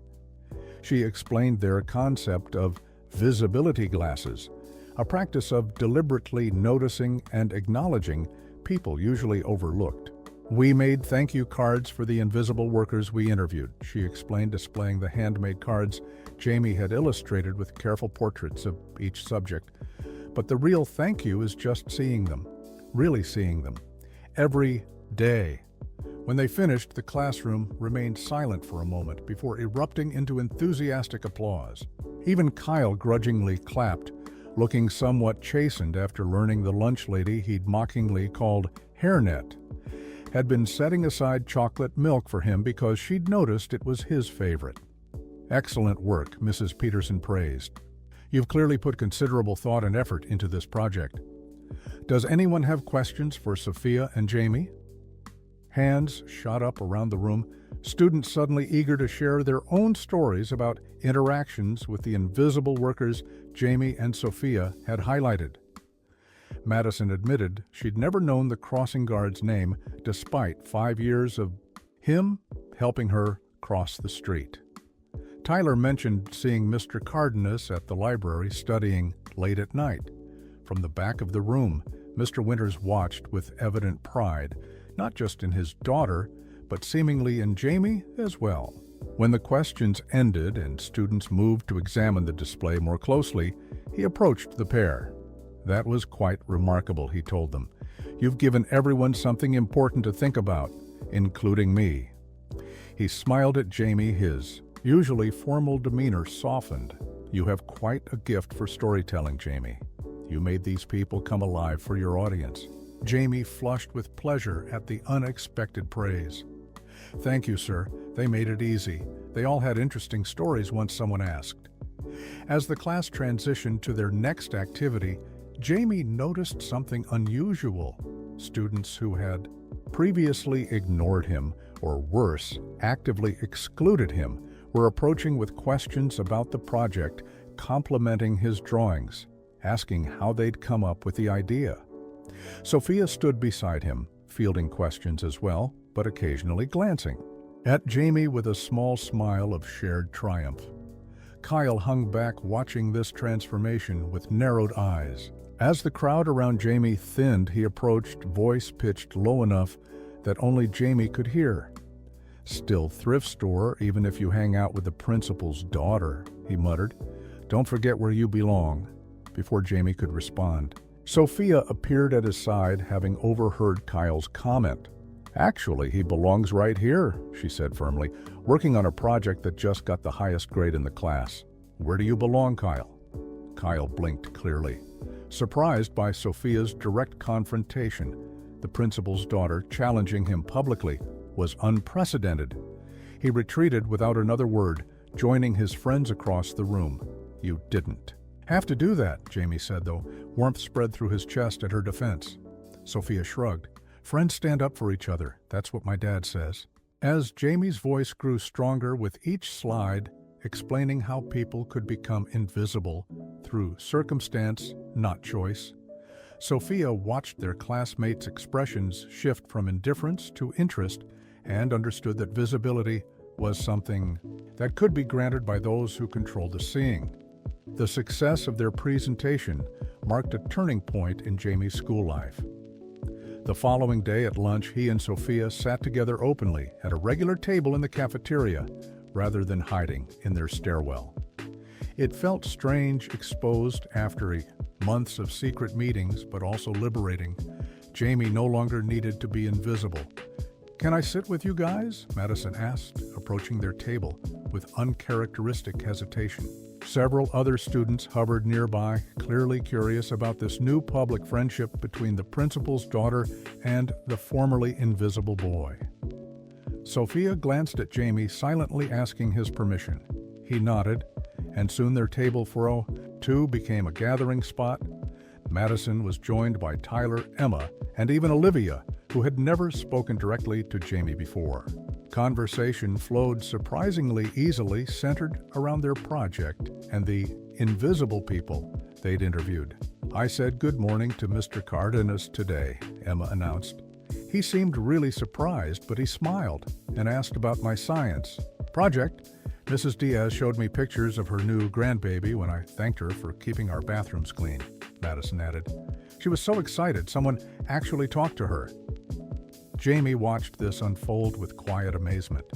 She explained their concept of visibility glasses, a practice of deliberately noticing and acknowledging people usually overlooked. We made thank you cards for the invisible workers we interviewed, she explained, displaying the handmade cards Jamie had illustrated with careful portraits of each subject. But the real thank you is just seeing them, really seeing them, every day. When they finished, the classroom remained silent for a moment before erupting into enthusiastic applause. Even Kyle grudgingly clapped, looking somewhat chastened after learning the lunch lady he'd mockingly called Hairnet had been setting aside chocolate milk for him because she'd noticed it was his favorite. Excellent work, Mrs. Peterson praised. You've clearly put considerable thought and effort into this project. Does anyone have questions for Sophia and Jamie? Hands shot up around the room, students suddenly eager to share their own stories about interactions with the invisible workers Jamie and Sophia had highlighted. Madison admitted she'd never known the crossing guard's name despite 5 years of him helping her cross the street. Tyler mentioned seeing Mr. Cardenas at the library studying late at night. From the back of the room, Mr. Winters watched with evident pride, not just in his daughter, but seemingly in Jamie as well. When the questions ended and students moved to examine the display more closely, he approached the pair. That was quite remarkable, he told them. You've given everyone something important to think about, including me. He smiled at Jamie, his usually formal demeanor softened. You have quite a gift for storytelling, Jamie. You made these people come alive for your audience. Jamie flushed with pleasure at the unexpected praise. Thank you, sir. They made it easy. They all had interesting stories once someone asked. As the class transitioned to their next activity, Jamie noticed something unusual. Students who had previously ignored him, or worse, actively excluded him, were approaching with questions about the project, complimenting his drawings, asking how they'd come up with the idea. Sophia stood beside him, fielding questions as well, but occasionally glancing at Jamie with a small smile of shared triumph. Kyle hung back watching this transformation with narrowed eyes. As the crowd around Jamie thinned, he approached, voice pitched low enough that only Jamie could hear. Still thrift store, even if you hang out with the principal's daughter, he muttered. Don't forget where you belong. Before Jamie could respond, Sophia appeared at his side, having overheard Kyle's comment. Actually, he belongs right here, she said firmly, working on a project that just got the highest grade in the class. Where do you belong, Kyle? Kyle blinked clearly, surprised by Sophia's direct confrontation. The principal's daughter challenging him publicly was unprecedented. He retreated without another word, joining his friends across the room. You didn't have to do that, Jamie said, though. Warmth spread through his chest at her defense. Sophia shrugged. Friends stand up for each other. That's what my dad says. As Jamie's voice grew stronger with each slide, explaining how people could become invisible through circumstance, not choice, Sophia watched their classmates' expressions shift from indifference to interest and understood that visibility was something that could be granted by those who controlled the seeing. The success of their presentation marked a turning point in Jamie's school life. The following day at lunch, he and Sophia sat together openly at a regular table in the cafeteria, rather than hiding in their stairwell. It felt strange, exposed after months of secret meetings, but also liberating. Jamie no longer needed to be invisible. Can I sit with you guys? Madison asked, approaching their table with uncharacteristic hesitation. Several other students hovered nearby, clearly curious about this new public friendship between the principal's daughter and the formerly invisible boy. Sophia glanced at Jamie, silently asking his permission. He nodded, and soon their table for two became a gathering spot. Madison was joined by Tyler, Emma, and even Olivia, who had never spoken directly to Jamie before. Conversation flowed surprisingly easily, centered around their project and the invisible people they'd interviewed. "I said good morning to Mr. Cardenas today," Emma announced. "He seemed really surprised, but he smiled and asked about my science project. Mrs. Diaz showed me pictures of her new grandbaby when I thanked her for keeping our bathrooms clean," Madison added. "She was so excited someone actually talked to her." Jamie watched this unfold with quiet amazement.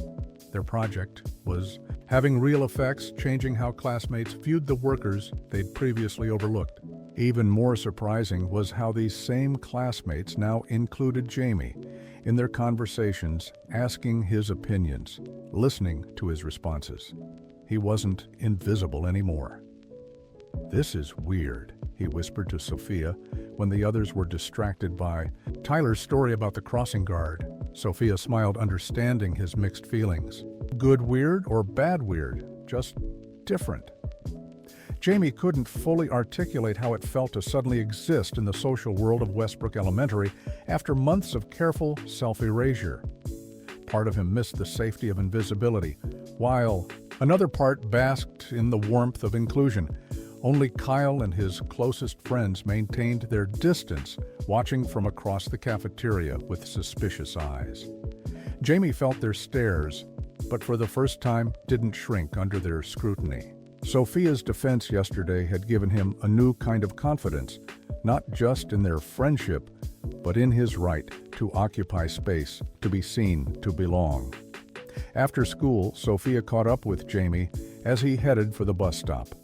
Their project was having real effects, changing how classmates viewed the workers they'd previously overlooked. Even more surprising was how these same classmates now included Jamie in their conversations, asking his opinions, listening to his responses. He wasn't invisible anymore. "This is weird," he whispered to Sophia when the others were distracted by Tyler's story about the crossing guard. Sophia smiled, understanding his mixed feelings. Good weird or bad weird? Just different. Jamie couldn't fully articulate how it felt to suddenly exist in the social world of Westbrook Elementary after months of careful self-erasure. Part of him missed the safety of invisibility, while another part basked in the warmth of inclusion. Only Kyle and his closest friends maintained their distance, watching from across the cafeteria with suspicious eyes. Jamie felt their stares, but for the first time didn't shrink under their scrutiny. Sophia's defense yesterday had given him a new kind of confidence, not just in their friendship, but in his right to occupy space, to be seen, to belong. After school, Sophia caught up with Jamie as he headed for the bus stop.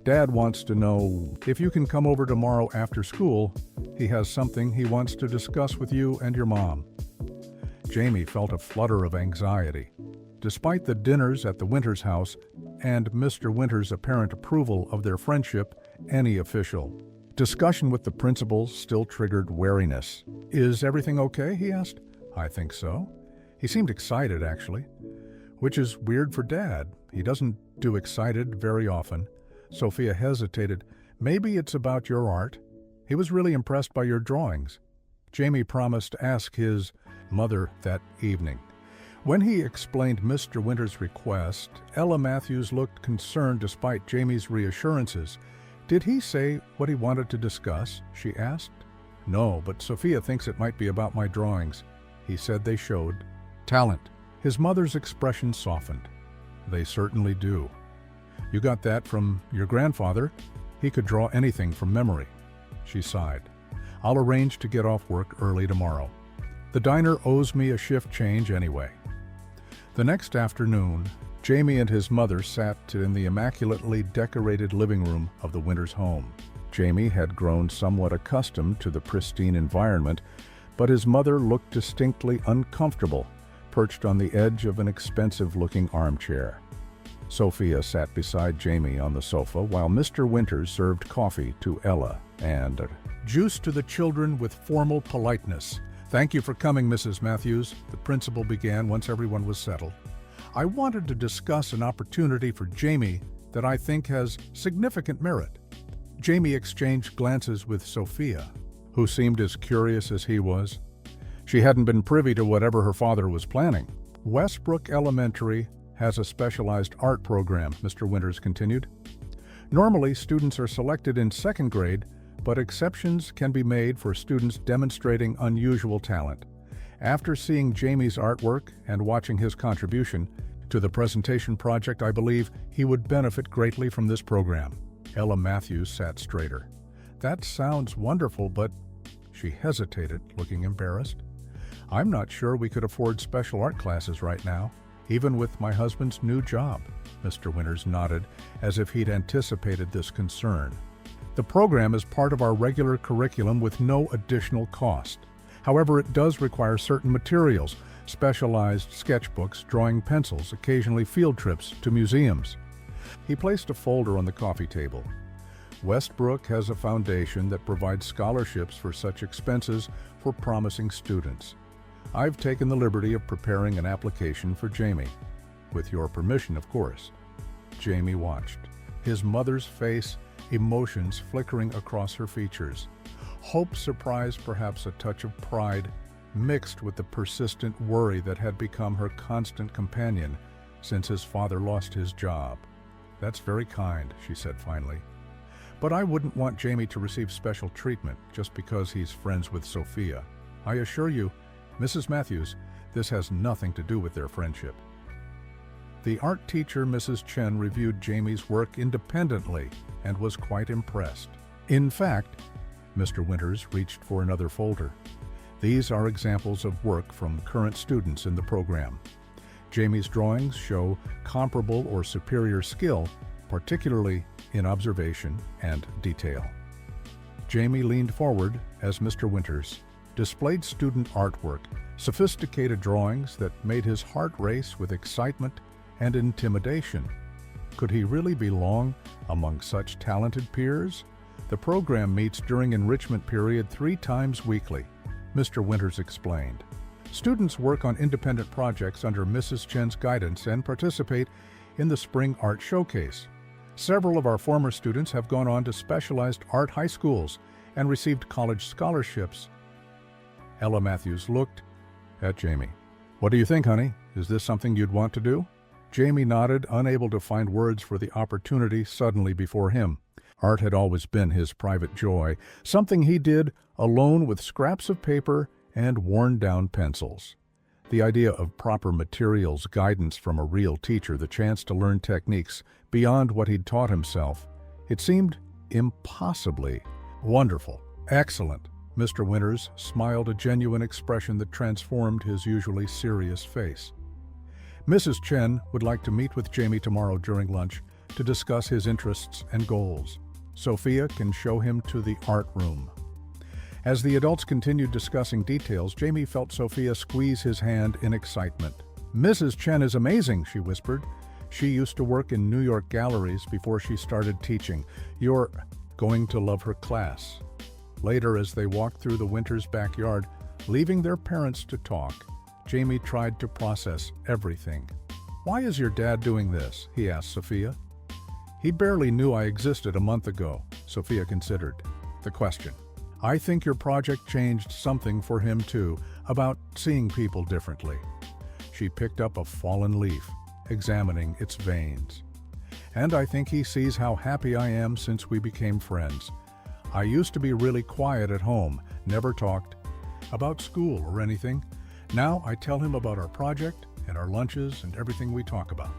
"Dad wants to know if you can come over tomorrow after school. He has something he wants to discuss with you and your mom." Jamie felt a flutter of anxiety. Despite the dinners at the Winters house and Mr. Winters' apparent approval of their friendship, any official discussion with the principals still triggered wariness. "Is everything okay?" he asked. "I think so." He seemed excited, actually, which is weird for Dad. He doesn't do excited very often. Sophia hesitated. "Maybe it's about your art. He was really impressed by your drawings." Jamie promised to ask his mother that evening. When he explained Mr. Winters' request, Ella Matthews looked concerned despite Jamie's reassurances. "Did he say what he wanted to discuss?" she asked. "No, but Sophia thinks it might be about my drawings. He said they showed talent." His mother's expression softened. "They certainly do. You got that from your grandfather. He could draw anything from memory." She sighed. "I'll arrange to get off work early tomorrow. The diner owes me a shift change anyway." The next afternoon, Jamie and his mother sat in the immaculately decorated living room of the Winters home. Jamie had grown somewhat accustomed to the pristine environment, but his mother looked distinctly uncomfortable, perched on the edge of an expensive-looking armchair. Sophia sat beside Jamie on the sofa while Mr. Winters served coffee to Ella and juice to the children with formal politeness. "Thank you for coming, Mrs. Matthews," the principal began once everyone was settled. "I wanted to discuss an opportunity for Jamie that I think has significant merit." Jamie exchanged glances with Sophia, who seemed as curious as he was. She hadn't been privy to whatever her father was planning. "Westbrook Elementary has a specialized art program," Mr. Winters continued. "Normally, students are selected in second grade, but exceptions can be made for students demonstrating unusual talent. After seeing Jamie's artwork and watching his contribution to the presentation project, I believe he would benefit greatly from this program." Ella Matthews sat straighter. "That sounds wonderful, but..." She hesitated, looking embarrassed. "I'm not sure we could afford special art classes right now, even with my husband's new job." Mr. Winters nodded, as if he'd anticipated this concern. "The program is part of our regular curriculum with no additional cost. However, it does require certain materials, specialized sketchbooks, drawing pencils, occasionally field trips to museums." He placed a folder on the coffee table. "Westbrook has a foundation that provides scholarships for such expenses for promising students. I've taken the liberty of preparing an application for Jamie. With your permission, of course." Jamie watched. his mother's face, emotions flickering across her features. Hope, surprise, perhaps a touch of pride, mixed with the persistent worry that had become her constant companion since his father lost his job. "That's very kind," she said finally. "But I wouldn't want Jamie to receive special treatment just because he's friends with Sophia. I assure you, Mrs. Matthews, this has nothing to do with their friendship." The art teacher, Mrs. Chen, reviewed Jamie's work independently and was quite impressed. In fact, Mr. Winters reached for another folder. These are examples of work from current students in the program. Jamie's drawings show comparable or superior skill, particularly in observation and detail. Jamie leaned forward as Mr. Winters displayed student artwork, sophisticated drawings that made his heart race with excitement and intimidation. Could he really belong among such talented peers? The program meets during enrichment period 3 times weekly, Mr. Winters explained. Students work on independent projects under Mrs. Chen's guidance and participate in the Spring Art Showcase. Several of our former students have gone on to specialized art high schools and received college scholarships. Ella Matthews looked at Jamie. "What do you think, honey? Is this something you'd want to do?" Jamie nodded, unable to find words for the opportunity suddenly before him. Art had always been his private joy, something he did alone with scraps of paper and worn-down pencils. The idea of proper materials, guidance from a real teacher, the chance to learn techniques beyond what he'd taught himself, it seemed impossibly wonderful. "Excellent." Mr. Winters smiled, a genuine expression that transformed his usually serious face. Mrs. Chen would like to meet with Jamie tomorrow during lunch to discuss his interests and goals. Sophia can show him to the art room. As the adults continued discussing details, Jamie felt Sophia squeeze his hand in excitement. "Mrs. Chen is amazing," she whispered. "She used to work in New York galleries before she started teaching. You're going to love her class." Later, as they walked through the Winters' backyard, leaving their parents to talk, Jamie tried to process everything. "Why is your dad doing this?" he asked Sophia. "He barely knew I existed a month ago," Sophia considered the question. "I think your project changed something for him too, about seeing people differently." She picked up a fallen leaf, examining its veins. "And I think he sees how happy I am since we became friends. I used to be really quiet at home, never talked about school or anything. Now I tell him about our project and our lunches and everything we talk about."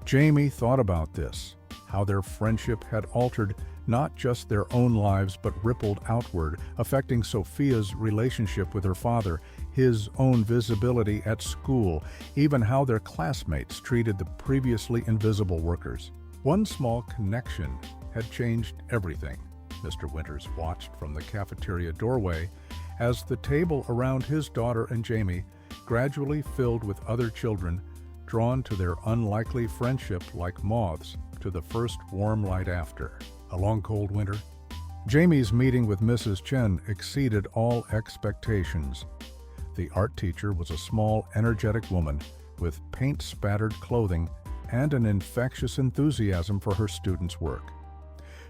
Jamie thought about this, how their friendship had altered not just their own lives but rippled outward, affecting Sophia's relationship with her father, his own visibility at school, even how their classmates treated the previously invisible workers. One small connection had changed everything. Mr. Winters watched from the cafeteria doorway as the table around his daughter and Jamie gradually filled with other children, drawn to their unlikely friendship like moths to the first warm light after a long cold winter. Jamie's meeting with Mrs. Chen exceeded all expectations. The art teacher was a small, energetic woman with paint-spattered clothing and an infectious enthusiasm for her students' work.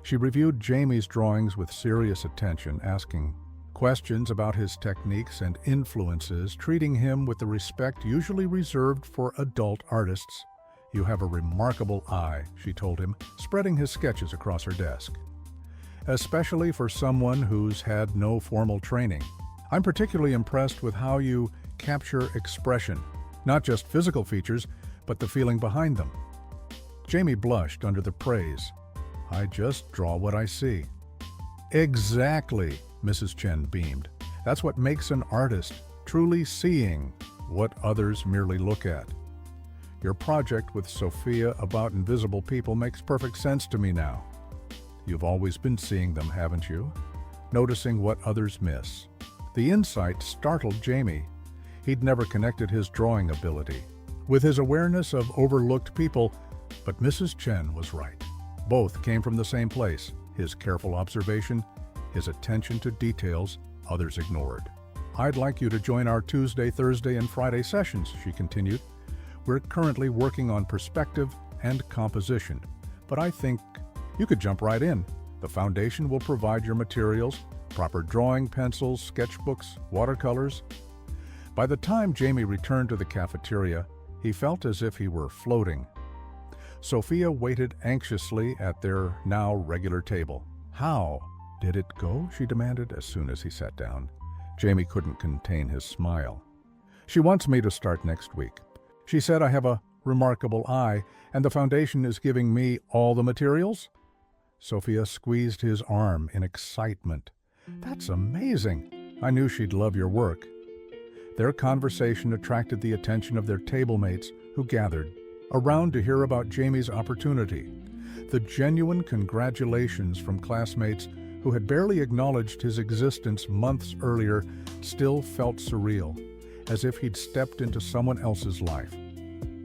She reviewed Jamie's drawings with serious attention, asking questions about his techniques and influences, treating him with the respect usually reserved for adult artists. "You have a remarkable eye," she told him, spreading his sketches across her desk. "Especially for someone who's had no formal training. I'm particularly impressed with how you capture expression, not just physical features, but the feeling behind them." Jamie blushed under the praise. "I just draw what I see." "Exactly," Mrs. Chen beamed. "That's what makes an artist, truly seeing what others merely look at. Your project with Sophia about invisible people makes perfect sense to me now. You've always been seeing them, haven't you? Noticing what others miss." The insight startled Jamie. He'd never connected his drawing ability with his awareness of overlooked people, but Mrs. Chen was right. Both came from the same place, his careful observation, his attention to details others ignored. "I'd like you to join our Tuesday, Thursday, and Friday sessions," she continued. "We're currently working on perspective and composition, but I think You could jump right in. The foundation will provide your materials, proper drawing pencils, sketchbooks, watercolors. By the time Jamie returned to the cafeteria, he felt as if he were floating. Sophia waited anxiously at their now regular table. "How did it go?" she demanded as soon as he sat down. Jamie couldn't contain his smile. "She wants me to start next week. She said I have a remarkable eye, and the foundation is giving me all the materials?" Sophia squeezed his arm in excitement. "That's amazing! I knew she'd love your work." Their conversation attracted the attention of their table mates, who gathered around to hear about Jamie's opportunity. The genuine congratulations from classmates who had barely acknowledged his existence months earlier still felt surreal, as if he'd stepped into someone else's life.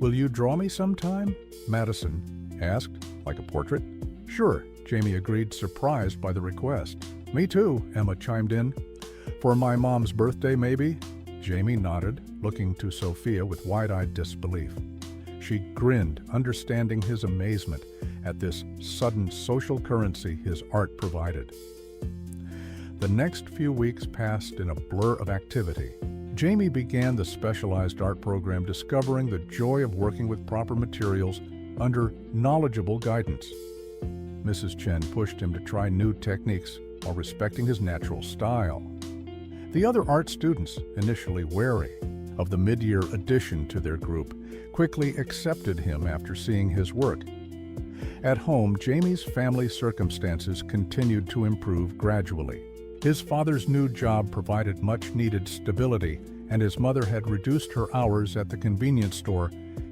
"Will you draw me sometime?" Madison asked, like a portrait. "Sure," Jamie agreed, surprised by the request. "Me too," Emma chimed in. "For my mom's birthday, maybe?" Jamie nodded, looking to Sophia with wide-eyed disbelief. She grinned, understanding his amazement at this sudden social currency his art provided. The next few weeks passed in a blur of activity. Jamie began the specialized art program, discovering the joy of working with proper materials under knowledgeable guidance. Mrs. Chen pushed him to try new techniques while respecting his natural style. The other art students, initially wary of the mid-year addition to their group, quickly accepted him after seeing his work. At home, Jamie's family circumstances continued to improve gradually. His father's new job provided much-needed stability, and his mother had reduced her hours at the convenience store,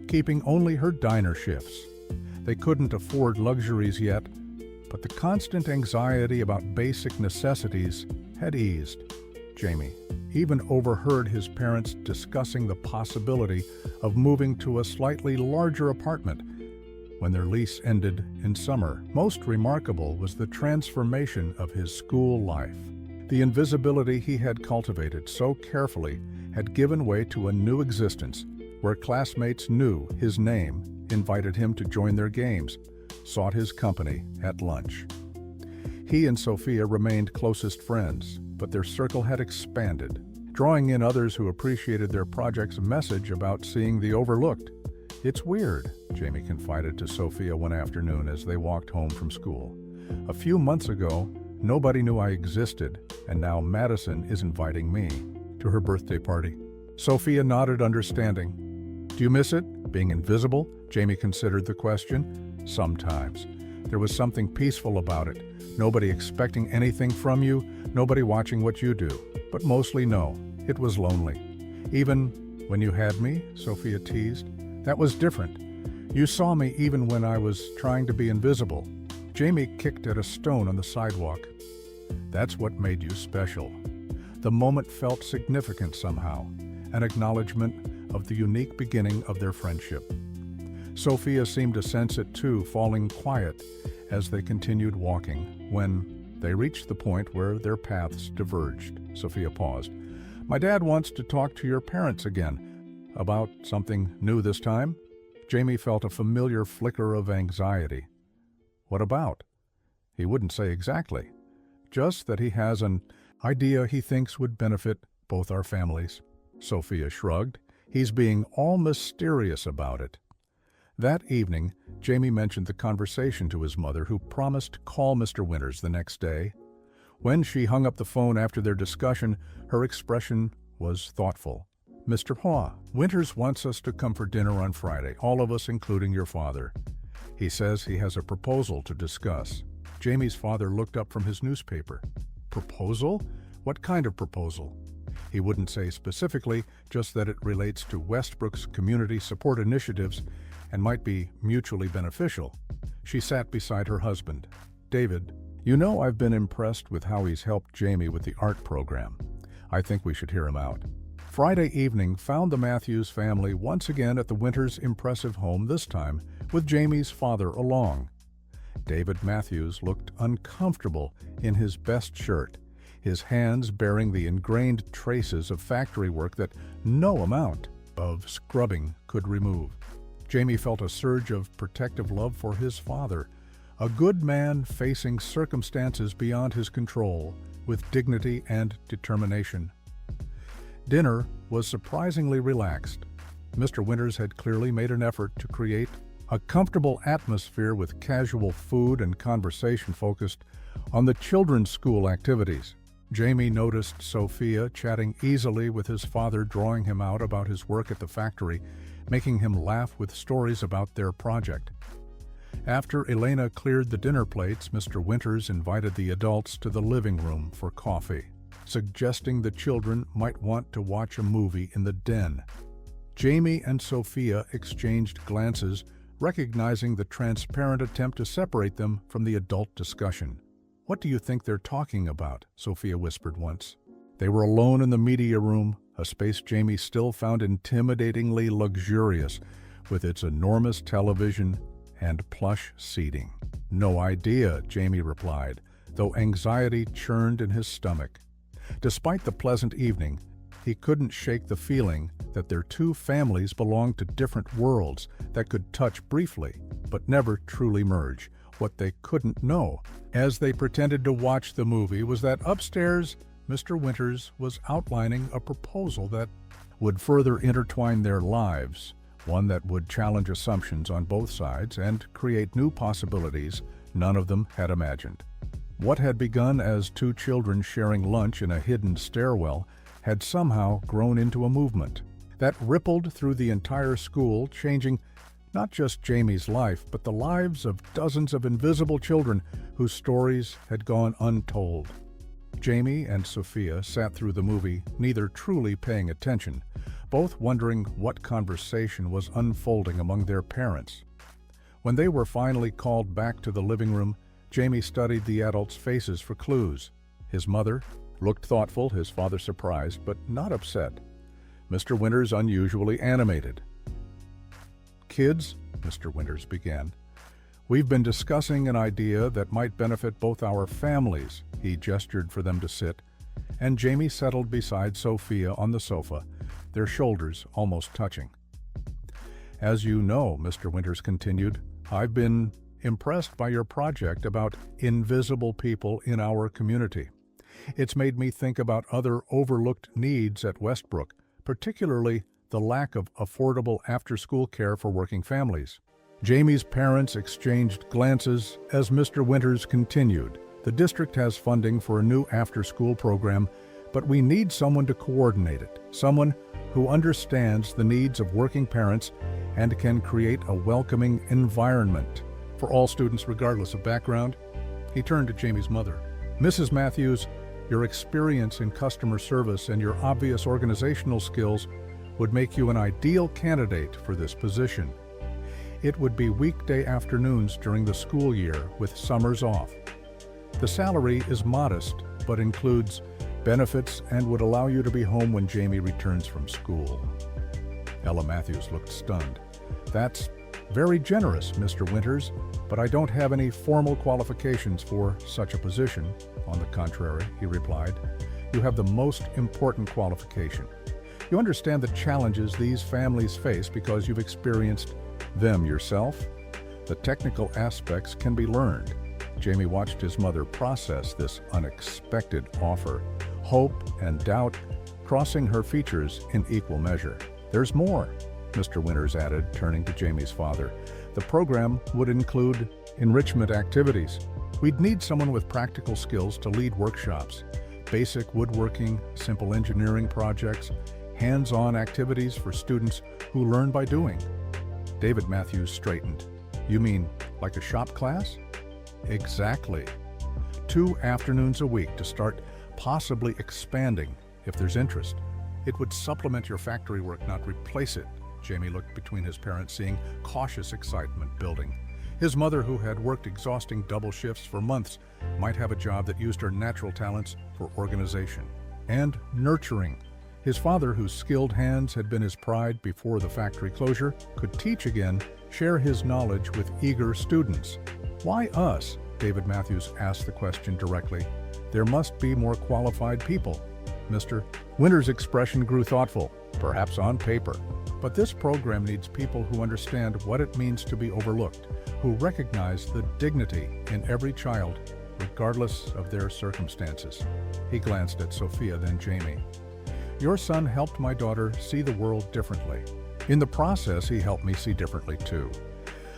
keeping only her diner shifts. They couldn't afford luxuries yet, but the constant anxiety about basic necessities had eased. Jamie even overheard his parents discussing the possibility of moving to a slightly larger apartment when their lease ended in summer. Most remarkable was the transformation of his school life. The invisibility he had cultivated so carefully had given way to a new existence where classmates knew his name, invited him to join their games, sought his company at lunch. He and Sophia remained closest friends, but their circle had expanded, drawing in others who appreciated their project's message about seeing the overlooked. "It's weird," Jamie confided to Sophia one afternoon as they walked home from school. "A few months ago, nobody knew I existed, and now Madison is inviting me to her birthday party." Sophia nodded, understanding. "Do you miss it, being invisible?" Jamie considered the question. "Sometimes. There was something peaceful about it. Nobody expecting anything from you, nobody watching what you do. But mostly no, it was lonely. Even when you had me," Sophia teased, "that was different. You saw me even when I was trying to be invisible." Jamie kicked at a stone on the sidewalk. "That's what made you special." The moment felt significant somehow, an acknowledgement of the unique beginning of their friendship. Sophia seemed to sense it too, falling quiet as they continued walking. When they reached the point where their paths diverged, Sophia paused. "My dad wants to talk to your parents again. About something new this time?" Jamie felt a familiar flicker of anxiety. "What about?" He wouldn't say exactly, just that he has an idea he thinks would benefit both our families. Sophia shrugged. "He's being all mysterious about it." That evening, Jamie mentioned the conversation to his mother, who promised to call Mr. Winters the next day. When she hung up the phone after their discussion, her expression was thoughtful. "Mr. Winters wants us to come for dinner on Friday, all of us, including your father. He says he has a proposal to discuss." Jamie's father looked up from his newspaper. "Proposal? What kind of proposal?" He wouldn't say specifically, just that it relates to Westbrook's community support initiatives and might be mutually beneficial. She sat beside her husband. "David, you know I've been impressed with how he's helped Jamie with the art program. I think we should hear him out." Friday evening found the Matthews family once again at the Winters' impressive home, this time with Jamie's father along. David Matthews looked uncomfortable in his best shirt, his hands bearing the ingrained traces of factory work that no amount of scrubbing could remove. Jamie felt a surge of protective love for his father, A good man facing circumstances beyond his control with dignity and determination. Dinner was surprisingly relaxed. Mr. Winters had clearly made an effort to create a comfortable atmosphere with casual food and conversation focused on the children's school activities. Jamie noticed Sophia chatting easily with his father, drawing him out about his work at the factory, making him laugh with stories about their project. After Elena cleared the dinner plates, Mr. Winters invited the adults to the living room for coffee, suggesting the children might want to watch a movie in the den. Jamie and Sophia exchanged glances, recognizing the transparent attempt to separate them from the adult discussion. "What do you think they're talking about?" Sophia whispered once. They were alone in the media room, a space Jamie still found intimidatingly luxurious, with its enormous television and plush seating. "No idea," Jamie replied, though anxiety churned in his stomach. Despite the pleasant evening, he couldn't shake the feeling that their two families belonged to different worlds that could touch briefly, but never truly merge. What they couldn't know, as they pretended to watch the movie, was that upstairs, Mr. Winters was outlining a proposal that would further intertwine their lives, one that would challenge assumptions on both sides and create new possibilities none of them had imagined. What had begun as two children sharing lunch in a hidden stairwell had somehow grown into a movement that rippled through the entire school, changing not just Jamie's life, but the lives of dozens of invisible children whose stories had gone untold. Jamie and Sophia sat through the movie, neither truly paying attention, both wondering what conversation was unfolding among their parents. When they were finally called back to the living room, Jamie studied the adults' faces for clues. His mother looked thoughtful, his father surprised, but not upset. Mr. Winters unusually animated. "Kids," Mr. Winters began, "we've been discussing an idea that might benefit both our families." He gestured for them to sit, and Jamie settled beside Sophia on the sofa, their shoulders almost touching. "As you know," Mr. Winters continued, "I've been impressed by your project about invisible people in our community. It's made me think about other overlooked needs at Westbrook, particularly the lack of affordable after-school care for working families." Jamie's parents exchanged glances as Mr. Winters continued. "The district has funding for a new after-school program, but we need someone to coordinate it, someone who understands the needs of working parents and can create a welcoming environment for all students regardless of background." He turned to Jamie's mother. "Mrs. Matthews, your experience in customer service and your obvious organizational skills would make you an ideal candidate for this position. It would be weekday afternoons during the school year with summers off. The salary is modest, but includes benefits and would allow you to be home when Jamie returns from school." Ella Matthews looked stunned. "That's very generous, Mr. Winters, but I don't have any formal qualifications for such a position." "On the contrary," he replied, "you have the most important qualification. You understand the challenges these families face because you've experienced them yourself. The technical aspects can be learned." Jamie watched his mother process this unexpected offer, hope and doubt crossing her features in equal measure. "There's more," Mr. Winters added, turning to Jamie's father. "The program would include enrichment activities. We'd need someone with practical skills to lead workshops, basic woodworking, simple engineering projects, hands-on activities for students who learn by doing." David Matthews straightened. "You mean like a shop class?" "Exactly. 2 afternoons a week to start, possibly expanding if there's interest. It would supplement your factory work, not replace it." Jamie looked between his parents, seeing cautious excitement building. His mother, who had worked exhausting double shifts for months, might have a job that used her natural talents for organization and nurturing. His father, whose skilled hands had been his pride before the factory closure, could teach again, share his knowledge with eager students. "Why us?" David Matthews asked the question directly. "There must be more qualified people." Mr. Winters' expression grew thoughtful, perhaps on paper. "But this program needs people who understand what it means to be overlooked, who recognize the dignity in every child, regardless of their circumstances. He glanced at Sophia, then Jamie. Your son helped my daughter see the world differently. In the process, he helped me see differently too.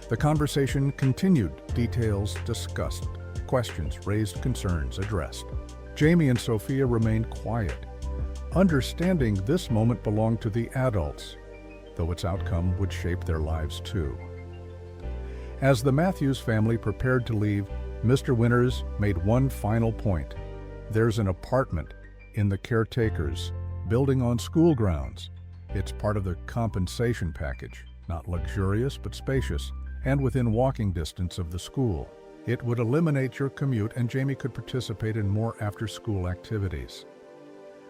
The conversation continued, details discussed, questions raised, concerns addressed. Jamie and Sophia remained quiet, understanding this moment belonged to the adults, though its outcome would shape their lives too. As the Matthews family prepared to leave, Mr. Winters made one final point. There's an apartment in the caretaker's building on school grounds. It's part of the compensation package, not luxurious but spacious, and within walking distance of the school. It would eliminate your commute, and Jamie could participate in more after-school activities.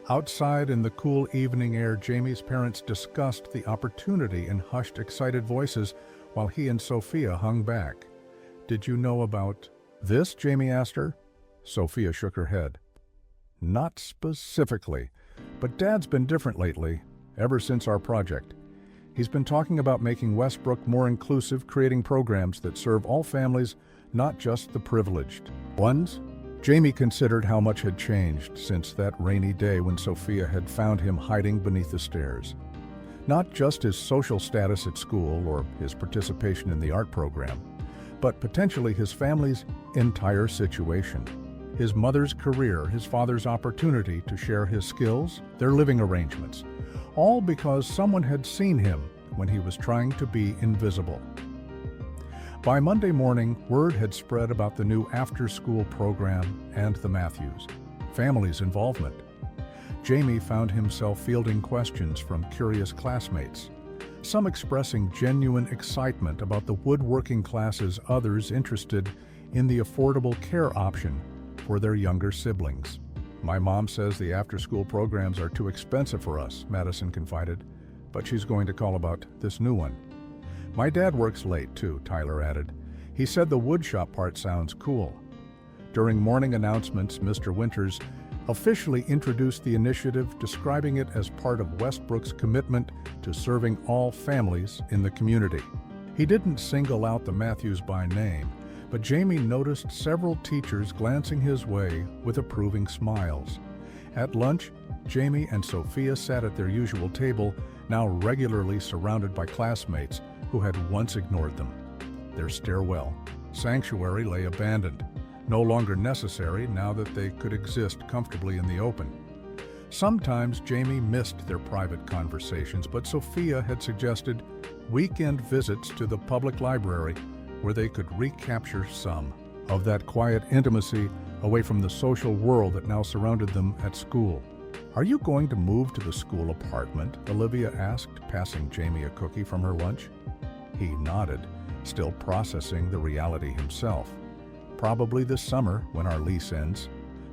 Outside in the cool evening air, Jamie's parents discussed the opportunity in hushed, excited voices while he and Sophia hung back. Did you know about this? Jamie asked her. Sophia shook her head. Not specifically, but Dad's been different lately, ever since our project. He's been talking about making Westbrook more inclusive, creating programs that serve all families, not just the privileged ones. Jamie considered how much had changed since that rainy day when Sophia had found him hiding beneath the stairs. Not just his social status at school or his participation in the art program, but potentially his family's entire situation. His mother's career, his father's opportunity to share his skills, their living arrangements, all because someone had seen him when he was trying to be invisible. By Monday morning, word had spread about the new after-school program and the Matthews family's involvement. Jamie found himself fielding questions from curious classmates, some expressing genuine excitement about the woodworking classes, others interested in the affordable care option for their younger siblings. My mom says the after-school programs are too expensive for us, Madison confided, but she's going to call about this new one. My dad works late too, Tyler added. He said the woodshop part sounds cool. During morning announcements, Mr. Winters officially introduced the initiative, describing it as part of Westbrook's commitment to serving all families in the community. He didn't single out the Matthews by name, but Jamie noticed several teachers glancing his way with approving smiles. At lunch, Jamie and Sophia sat at their usual table, now regularly surrounded by classmates who had once ignored them. Their stairwell sanctuary lay abandoned, no longer necessary now that they could exist comfortably in the open. Sometimes Jamie missed their private conversations, but Sophia had suggested weekend visits to the public library where they could recapture some of that quiet intimacy away from the social world that now surrounded them at school. Are you going to move to the school apartment? Olivia asked, passing Jamie a cookie from her lunch. He nodded, still processing the reality himself. Probably this summer, when our lease ends.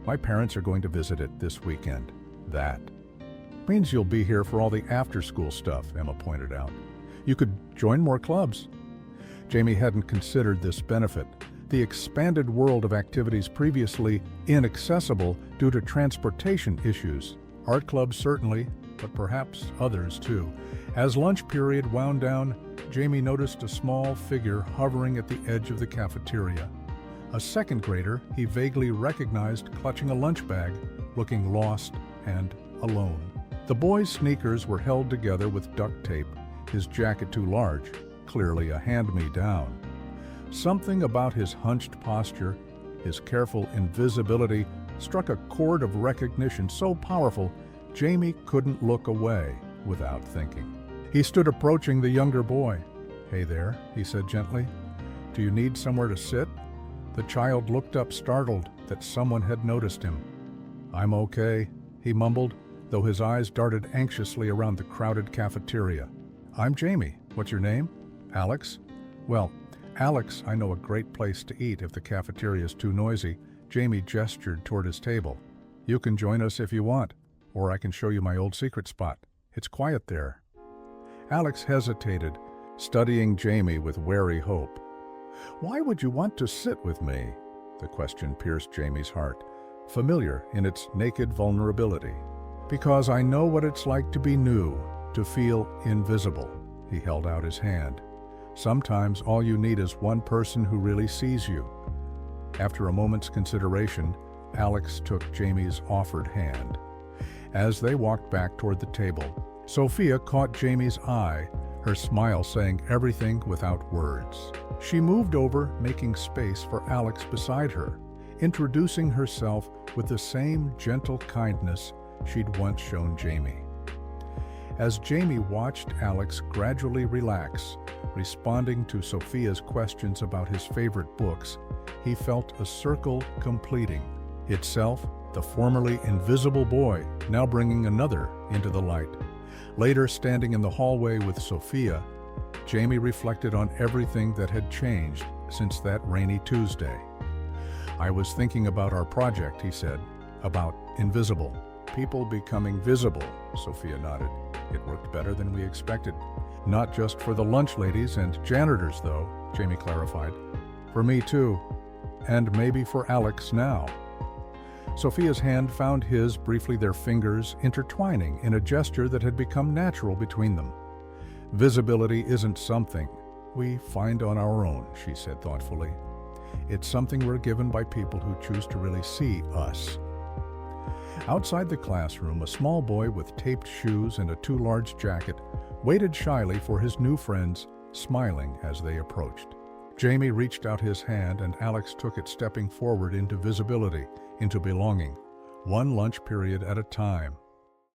My parents are going to visit it this weekend. That means you'll be here for all the after-school stuff, Emma pointed out. You could join more clubs. Jamie hadn't considered this benefit, the expanded world of activities previously inaccessible due to transportation issues. Art clubs certainly, but perhaps others too. As lunch period wound down, Jamie noticed a small figure hovering at the edge of the cafeteria. A second grader he vaguely recognized clutching a lunch bag, looking lost and alone. The boy's sneakers were held together with duct tape, his jacket too large, clearly a hand-me-down. Something about his hunched posture, his careful invisibility, struck a chord of recognition so powerful Jamie couldn't look away without thinking. He stood approaching the younger boy. "Hey there," he said gently. "Do you need somewhere to sit?" The child looked up, startled that someone had noticed him. "I'm okay," he mumbled, though his eyes darted anxiously around the crowded cafeteria. "I'm Jamie. What's your name?" "Alex." "Well, Alex, I know a great place to eat if the cafeteria is too noisy." Jamie gestured toward his table. "You can join us if you want, or I can show you my old secret spot. It's quiet there." Alex hesitated, studying Jamie with wary hope. "Why would you want to sit with me?" The question pierced Jamie's heart, familiar in its naked vulnerability. "Because I know what it's like to be new, to feel invisible." He held out his hand. Sometimes all you need is one person who really sees you. After a moment's consideration, Alex took Jamie's offered hand. As they walked back toward the table, Sophia caught Jamie's eye, her smile saying everything without words. She moved over, making space for Alex beside her, introducing herself with the same gentle kindness she'd once shown Jamie. As Jamie watched Alex gradually relax, responding to Sophia's questions about his favorite books, he felt a circle completing itself, the formerly invisible boy now bringing another into the light. Later, standing in the hallway with Sophia, Jamie reflected on everything that had changed since that rainy Tuesday. "I was thinking about our project," he said, "about invisible. People becoming visible," Sophia nodded. "It worked better than we expected. Not just for the lunch ladies and janitors, though," Jamie clarified. "For me, too. And maybe for Alex now." Sophia's hand found his, briefly their fingers intertwining in a gesture that had become natural between them. "Visibility isn't something we find on our own," she said thoughtfully. "It's something we're given by people who choose to really see us." Outside the classroom, a small boy with taped shoes and a too large jacket waited shyly for his new friends, smiling as they approached. Jamie reached out his hand and Alex took it, stepping forward into visibility, into belonging, one lunch period at a time.